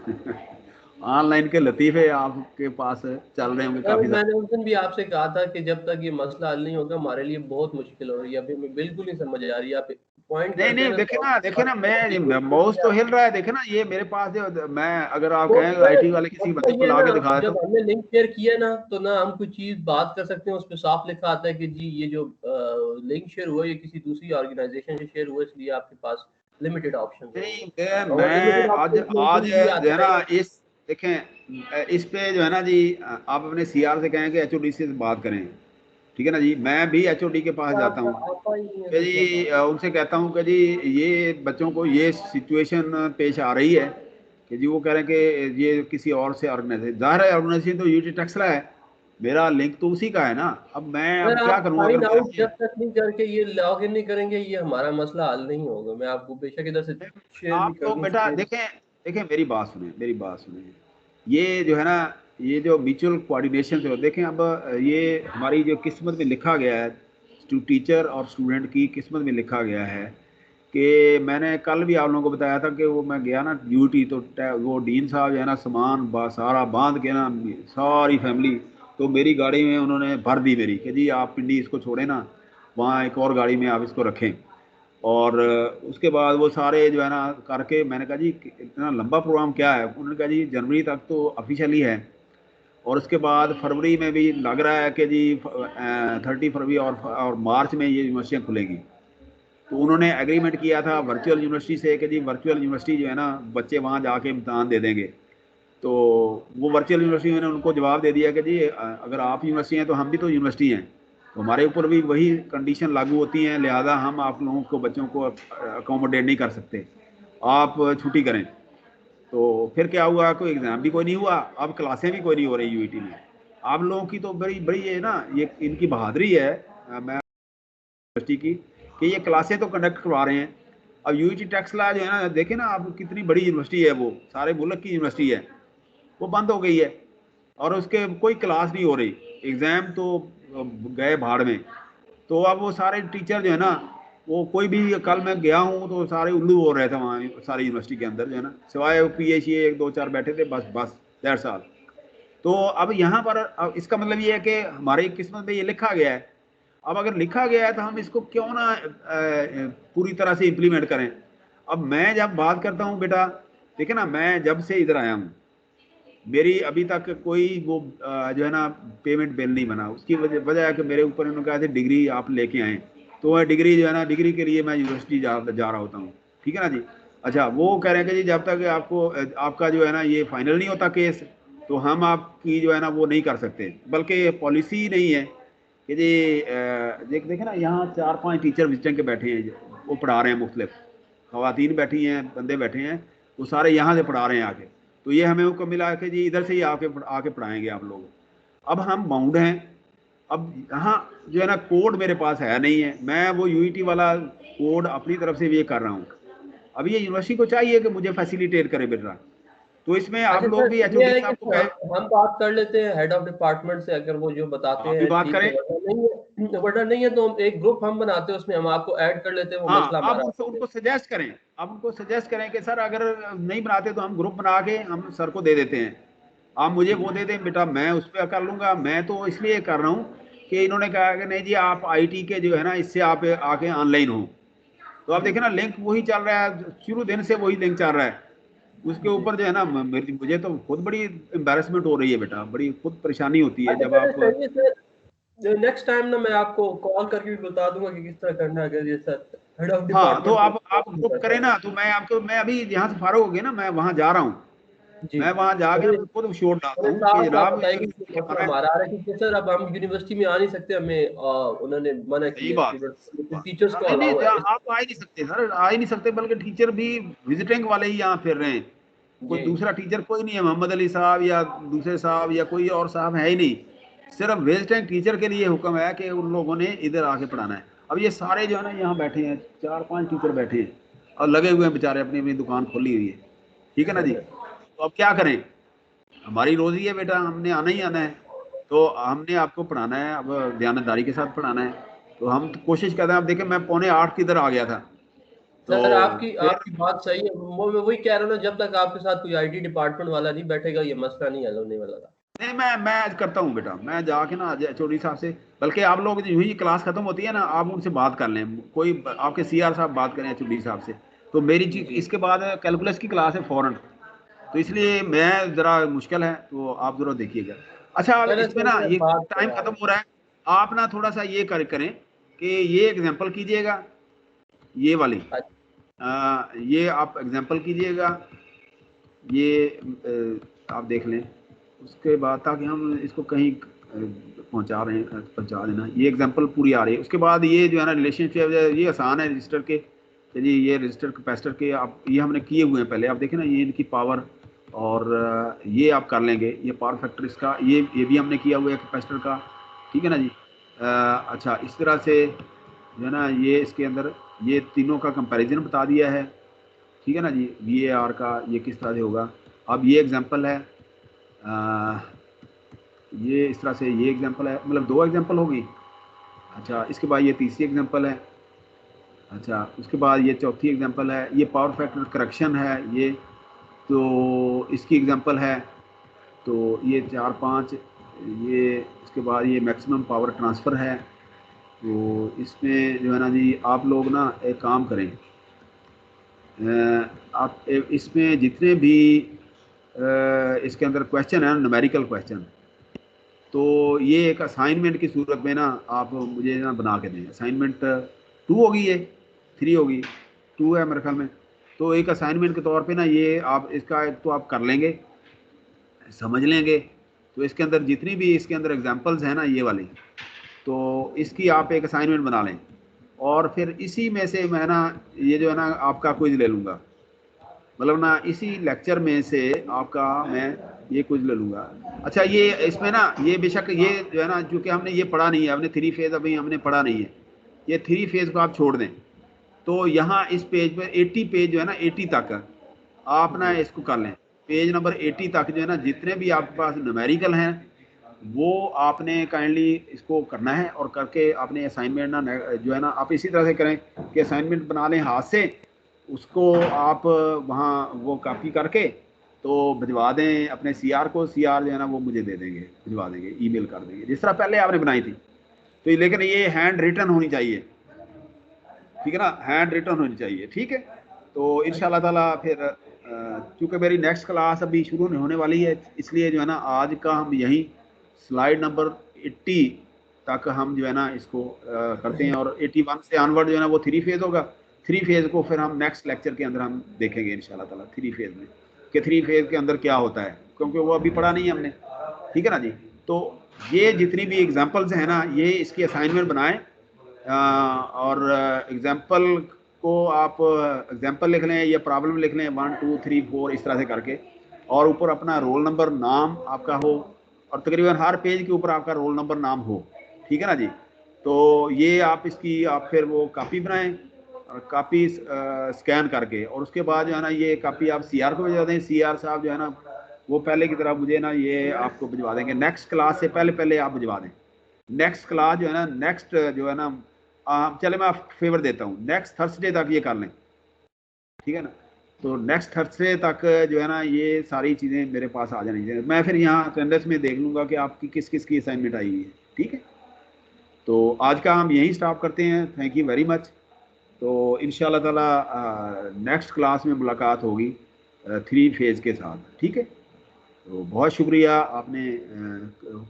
ऑनलाइन के लतीफे आपके पास चल रहे होंगे सर काफी सारे। मैंने उस दिन भी आपसे कहा था कि जब तक ये मसला हल नहीं होगा हमारे लिए बहुत मुश्किल हो रही है। अभी मैं बिल्कुल नहीं समझ आ रही है, आप पॉइंट नहीं करते हैं नहीं, ना देखे ना, मैं माउस तो तो हिल रहा है, देखे ना ये मेरे पास जो मैं, अगर आप तो कहें सर आईटी वाले किसी मसला बंदे को ये है ला ना, के दिखा देता जब हूँ। हमने लिंक शेयर किया ना तो ना हम कोई चीज बात कर सकते हैं, उस पर साफ लिखा आता है कि जी ये जो लिंक शेयर हुआ ये किसी दूसरी ऑर्गेनाइजेशन से शेयर हुआ, इसलिए आपके पास लिमिटेड ऑप्शन नहीं होंगे। और मैं लिमिटेड आज ऑप्शन में आज इनक्लूड भी जो है आता ना, है। इस देखें इस पे जो है ना जी, आप अपने सीआर से कहें कि एचओडी से बात करें, ठीक है ना जी, मैं भी एचओडी के पास जाता हूँ आपका ही नहीं है कि तो क्या जी बात। उनसे कहता हूँ कि जी ये बच्चों को ये सिचुएशन पेश आ रही है कि जी वो कह रहे हैं कि ये किसी और से ऑर्गेनाइजेशन, जाहिर है ऑर्गेनाइजेशन तो यूटी टेक्सला है, मेरा लिंक तो उसी का है ना। अब मैं सर अब क्या आप करूँ अगर साइन मेरा आउट जब तक नहीं करके, ये लॉग इन नहीं करेंगे, ये हमारा मसला हल नहीं होगा। मैं आपको बेशक इधर से शेयर भी आप कर तो दूं बेटा स्क्रीन। देखें, मेरी बात सुने, ये जो है ना, ये जो म्यूचुअल कोऑर्डिनेशन से देखें, अब ये हमारी जो किस्मत में लिखा गया है, टीचर और स्टूडेंट की किस्मत में लिखा गया है कि मैंने कल भी आप लोगों को बताया था कि वो मैं गया ना ड्यूटी, तो वो डीन साहब जो है ना सामान सारा बांध के ना, सारी फैमिली तो मेरी गाड़ी में उन्होंने भर दी मेरी कि जी आप पिंडी इसको छोड़े ना, वहाँ एक और गाड़ी में आप इसको रखें। और उसके बाद वो सारे जो है ना करके, मैंने कहा जी इतना लंबा प्रोग्राम क्या है, उन्होंने कहा जी जनवरी तक तो ऑफिशियली है, और उसके बाद फरवरी में भी लग रहा है कि जी 30 फरवरी और मार्च में ये यूनिवर्सिटियाँ खुलेगी। तो उन्होंने एग्रीमेंट किया था वर्चुअल यूनिवर्सिटी से कि जी वर्चुअल यूनिवर्सिटी जो है ना बच्चे वहाँ जाके इम्तहान दे देंगे। तो वो वर्चुअल यूनिवर्सिटी ने उनको जवाब दे दिया कि जी अगर आप यूनिवर्सिटी हैं तो हम भी तो यूनिवर्सिटी हैं, तो हमारे ऊपर भी वही कंडीशन लागू होती हैं, लिहाजा हम आप लोगों को बच्चों को अकोमोडेट नहीं कर सकते, आप छुट्टी करें। तो फिर क्या हुआ, कोई एग्ज़ाम भी कोई नहीं हुआ, अब क्लासें भी कोई नहीं हो रही यूईटी में। आप लोगों की तो बड़ी बड़ी है ना, ये इनकी बहादुरी है मैं यूनिवर्सिटी की, कि ये क्लासें तो कंडक्ट करवा रहे हैं। अब यूईटी टेक्सला जो है ना, देखें ना आप कितनी बड़ी यूनिवर्सिटी है, वो सारे मुल्क की यूनिवर्सिटी है, वो बंद हो गई है और उसके कोई क्लास नहीं हो रही, एग्ज़ाम तो गए भाड़ में। तो अब वो सारे टीचर जो है ना, वो कोई भी, कल मैं गया हूँ तो सारे उल्लू हो रहे थे वहाँ सारी यूनिवर्सिटी के अंदर जो है ना, सिवाय पीएचई एक दो चार बैठे थे, बस बस 1.5 साल। तो अब यहाँ पर अब इसका मतलब ये है कि हमारी किस्मत में ये लिखा गया है। अब अगर लिखा गया है तो हम इसको क्यों ना पूरी तरह से इम्प्लीमेंट करें। अब मैं जब बात करता हूँ बेटा, देखिए ना, मैं जब से इधर आया हूँ मेरी अभी तक कोई वो जो है ना पेमेंट बिल नहीं बना। उसकी वजह है कि मेरे ऊपर उन्होंने कहा था डिग्री आप लेके आए, तो वह डिग्री जो है ना, डिग्री के लिए मैं यूनिवर्सिटी जा रहा होता हूँ, ठीक है ना जी। अच्छा, वो कह रहे हैं कि जी जब तक आपको आपका जो है ना ये फाइनल नहीं होता केस, तो हम आपकी जो है ना वो नहीं कर सकते, बल्कि ये पॉलिसी नहीं है कि जी देखे ना यहाँ 4-5 टीचर विजिटिंग के बैठे हैं, वो पढ़ा रहे हैं, मुख्तलिफ खवातीन बैठी हैं, बंदे बैठे हैं, वो सारे यहाँ से पढ़ा रहे हैं आके। तो ये हमें को मिला कि जी इधर से ही आके पढ़ाएंगे आप लोग। अब हम बाउंड हैं, अब यहाँ जो है ना कोड मेरे पास है नहीं है, मैं वो यूईटी वाला कोड अपनी तरफ से ये कर रहा हूँ। अब ये यूनिवर्सिटी को चाहिए कि मुझे फैसिलिटेट करे बेटा, तो इसमें आप अच्छा लोग सर, भी ये एचओडी है साहब कि को कहें, हम बात कर लेते हैं हेड ऑफ डिपार्टमेंट से, अगर वो जो बताते आप भी हैं बात ठीक करें। है, वरना नहीं है तो हम एक ग्रुप हम बनाते हैं, उसमें हम आपको ऐड कर लेते हैं, वो हाँ, मसला आप हमारा उनको सजेस्ट करें, आप उनको सजेस्ट करें कि सर अगर नहीं बनाते तो हम ग्रुप बना के हम सर को दे देते हैं, आप मुझे वो दे दें बेटा, मैं उस पर कर लूंगा। मैं तो इसलिए कर रहा हूँ कि इन्होंने कहा कि नहीं जी आप आईटी के जो है ना इससे आप आके ऑनलाइन हो, तो आप देखें ना लिंक वही चल रहा है, शुरू दिन से वही लिंक चल रहा है। उसके ऊपर जो है ना मुझे तो खुद बड़ी एम्बेरसमेंट हो रही है बेटा, बड़ी खुद परेशानी होती है अच्छा जब सर, आप। सही है सर, नेक्स्ट टाइम ना मैं आपको कॉल करके भी बता दूंगा कि किस तरह करना है, अगर ये सर हेड ऑफ हाँ, तो डिपार्टमेंट आप ग्रुप करें ना, तो मैं अभी यहाँ से फारूक हो गया ना, मैं वहाँ जा रहा हूँ, जी, मैं वहाँ जाके ना उन्हें खुद शोर डालता उन्हें हूँ कि साफ साफ जनाब बताएंगे कि मसला हमें। हमारा आ रहा है, क्योंकि सर अब हम यूनिवर्सिटी में आ नहीं सकते, हमें उन्होंने मना सही किया बात है, स्टूडेंट्स, सही लेकिन बात टीचर्स है। को नहीं नहीं अलाउ है। आप आ ही नहीं सकते सर, आ ही नहीं सकते, बल्कि टीचर भी विजिटिंग वाले ही यहाँ फिर रहे हैं, कोई जी दूसरा टीचर कोई नहीं है, मोहम्मद अली साहब या दूसरे साहब या कोई और साहब है ही नहीं, सिर्फ विजिटिंग टीचर के लिए हुक्म है कि उन लोगों ने इधर आके पढ़ाना है। अब ये सारे जो है ना यहाँ बैठे हैं, 4-5 टीचर बैठे हैं और लगे हुए हैं बेचारे, अपनी अपनी दुकान खोली हुई है, ठीक है ना जी। तो अब क्या करें, हमारी रोजी है बेटा, हमने आना ही आना है, तो हमने आपको पढ़ाना है, अब दयानतदारी के साथ पढ़ाना है, तो हम तो कोशिश करते हैं। अब देखें मैं 7:45 किधर आ गया था, तो सर, आपकी फिर आपकी बात सही है, वो मैं वही कह रहा हूँ ना, जब तक आपके साथ कोई आईटी डिपार्टमेंट वाला नहीं बैठेगा ये मसला नहीं हल होने वाला था। नहीं, मैं आज करता हूँ बेटा, मैं जाके ना आज चौधरी साहब से, बल्कि आप लोग जो ही क्लास खत्म होती है ना, आप उनसे बात कर लें, कोई आपके सीआर साहब बात करें चौधरी साहब से, तो मेरी चीज जी इसके बाद कैलकुलस की क्लास है फौरन, तो इसलिए मैं जरा मुश्किल है, तो आप जरूर देखिएगा। अच्छा, अब चलो इसमें सर, ना ये ये बात टाइम खत्म हो रहा है, आप ना थोड़ा सा ये करें कि ये एग्जांपल कीजिएगा, ये वाली ये आप एग्जांपल कीजिएगा, ये आप देख लें, उसके बाद ताकि हम इसको कहीं पहुंचा देना, ये एग्जांपल पूरी आ रही है। उसके बाद ये जो है ना रिलेशनशिप, ये आसान है रजिस्टर के, कि जी ये रजिस्टर कैपेसिटर के आप ये हमने किए हुए हैं पहले, आप देखें ना ये इनकी पावर, और ये आप कर लेंगे, ये पावर फैक्टर इसका, ये भी हमने किया हुआ है कैपेसिटर का, ठीक है ना जी। अच्छा, इस तरह से जो है ना ये इसके अंदर ये तीनों का कंपैरिजन बता दिया है, ठीक है ना जी, VAR का ये किस तरह से होगा। अब ये एग्जांपल है, ये इस तरह से ये एग्जांपल है, मतलब 2 एग्जांपल होगी। अच्छा, इसके बाद ये तीसरी एग्जांपल है। अच्छा, उसके बाद ये चौथी एग्जांपल है, ये पावर फैक्टर करेक्शन है, ये तो इसकी एग्जांपल है। तो ये 4-5, ये उसके बाद ये मैक्सिमम पावर ट्रांसफ़र है। तो इसमें जो है ना जी आप लोग ना एक काम करें, आप इसमें जितने भी इसके अंदर क्वेश्चन है, न्यूमेरिकल क्वेश्चन, तो ये एक असाइनमेंट की सूरत में ना आप मुझे ना बना के दें। असाइनमेंट 2 होगी, ये 3 होगी, 2 है मेरे ख्याल में। तो एक असाइनमेंट के तौर पे ना ये आप इसका एक तो आप कर लेंगे, समझ लेंगे, तो इसके अंदर जितनी भी इसके अंदर एग्जांपल्स हैं ना ये वाली, तो इसकी आप एक असाइनमेंट बना लें, और फिर इसी में से मैं ना ये जो है ना आपका क्विज ले लूँगा, मतलब ना इसी लेक्चर में से आपका मैं ये कुछ ले लूँगा। अच्छा, ये इसमें ना ये बेशक ये जो है ना, चूँकि हमने ये पढ़ा नहीं है, हमने 3 फेज़ अभी हमने पढ़ा नहीं है, ये 3 फेज़ को आप छोड़ दें, तो यहाँ इस पेज पर 80 पेज जो है ना 80 तक आप ना जी इसको कर लें, पेज नंबर 80 तक जो है ना जितने भी आपके पास न्यूमेरिकल हैं वो आपने काइंडली इसको करना है, और करके आपने असाइनमेंट ना जो है ना आप इसी तरह से करें कि असाइनमेंट बना लें हाथ से, उसको आप वहाँ वो कॉपी करके तो भिजवा दें अपने सीआर को, सीआर जो है ना वो मुझे दे देंगे, भिजवा देंगे, ईमेल कर देंगे, जिस तरह पहले आपने बनाई थी। तो लेकिन ये हैंड रिटन होनी चाहिए, ठीक है ना, हैंड रिटन होनी चाहिए, ठीक है। तो इंशाल्लाह ताला फिर चूँकि मेरी नेक्स्ट क्लास अभी शुरू होने वाली है, इसलिए जो है ना आज का हम यहीं स्लाइड नंबर 80 तक हम जो है ना इसको करते हैं, और 81 से ऑनवर्ड जो है ना वो 3 फेज़ होगा। 3 फेज़ को फिर हम नेक्स्ट लेक्चर के अंदर हम देखेंगे इंशाल्लाह ताला 3 फेज़ में, कि 3 फेज़ के अंदर क्या होता है, क्योंकि वो अभी पढ़ा नहीं है हमने, ठीक है ना जी। तो ये जितनी भी एग्जांपल्स हैं ना, ये इसकी असाइनमेंट बनाएं और एग्जांपल को आप एग्जांपल लिख लें या प्रॉब्लम लिख लें 1 2 3 4 इस तरह से करके, और ऊपर अपना रोल नंबर नाम आपका हो, और तकरीबन हर पेज के ऊपर आपका रोल नंबर नाम हो, ठीक है ना जी। तो ये आप इसकी आप फिर वो कॉपी बनाएं, कॉपी स्कैन करके, और उसके बाद जो है ना ये कॉपी आप CR को भिजवा दें। CR साहब जो है ना वो पहले की तरह मुझे ना ये आपको भिजवा देंगे, नेक्स्ट क्लास से पहले पहले आप भिजवा दें। नेक्स्ट क्लास जो है ना, नेक्स्ट जो है ना, चले मैं फेवर देता हूँ, नेक्स्ट थर्सडे तक ये कर लें, ठीक है ना। तो नेक्स्ट थर्सडे तक जो है ना ये सारी चीज़ें मेरे पास आ जानी चाहिए। मैं फिर यहाँ अटेंडेंस में देख लूँगा कि आपकी किस किस की असाइनमेंट आई हुई है, ठीक है। तो आज का हम यही स्टॉप करते हैं। Thank you very much. तो इंशाल्लाह ताला नेक्स्ट क्लास में मुलाकात होगी 3 फेज़ के साथ, ठीक है। तो बहुत शुक्रिया आपने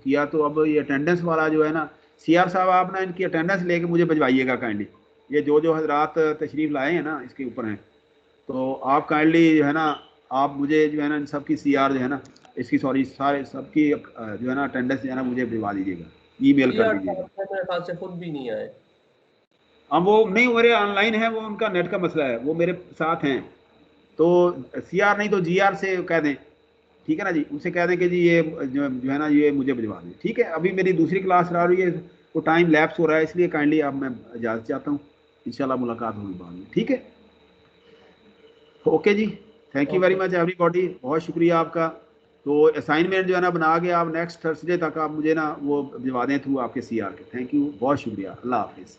किया। तो अब ये अटेंडेंस वाला जो है ना, CR साहब आप ना इनकी अटेंडेंस लेके मुझे भिजवाइएगा काइंडली। ये जो हजरात तशरीफ़ लाए हैं ना इसके ऊपर हैं, तो आप काइंडली जो है ना आप मुझे जो है ना इन सब की CR जो है ना इसकी सॉरी सारे सबकी जो है ना अटेंडेंस जो है ना मुझे भिजवा दीजिएगा, ईमेल कर दीजिएगा। मेरे ख्याल से खुद भी नहीं आए। हम वो नहीं, मेरे ऑनलाइन है, वो उनका नेट का मसला है, वो मेरे साथ हैं। तो CR नहीं तो GR से कह दें, ठीक है ना जी। उनसे कह दें कि जी ये जो है ना ये मुझे भिजवा दें, ठीक है। अभी मेरी दूसरी क्लास चला रही है, तो टाइम लैप्स हो रहा है, इसलिए काइंडली अब मैं इजाज़त चाहता हूँ। इंशाल्लाह मुलाकात होगी बाद में, ठीक है। ओके जी, thank you very much everybody, बहुत शुक्रिया आपका। तो असाइनमेंट जो है ना बना के आप नेक्स्ट थर्सडे तक आप मुझे ना वो भिजवा दें थ्रू आपके CR के। थैंक यू, बहुत शुक्रिया, अल्लाह हाफिज़।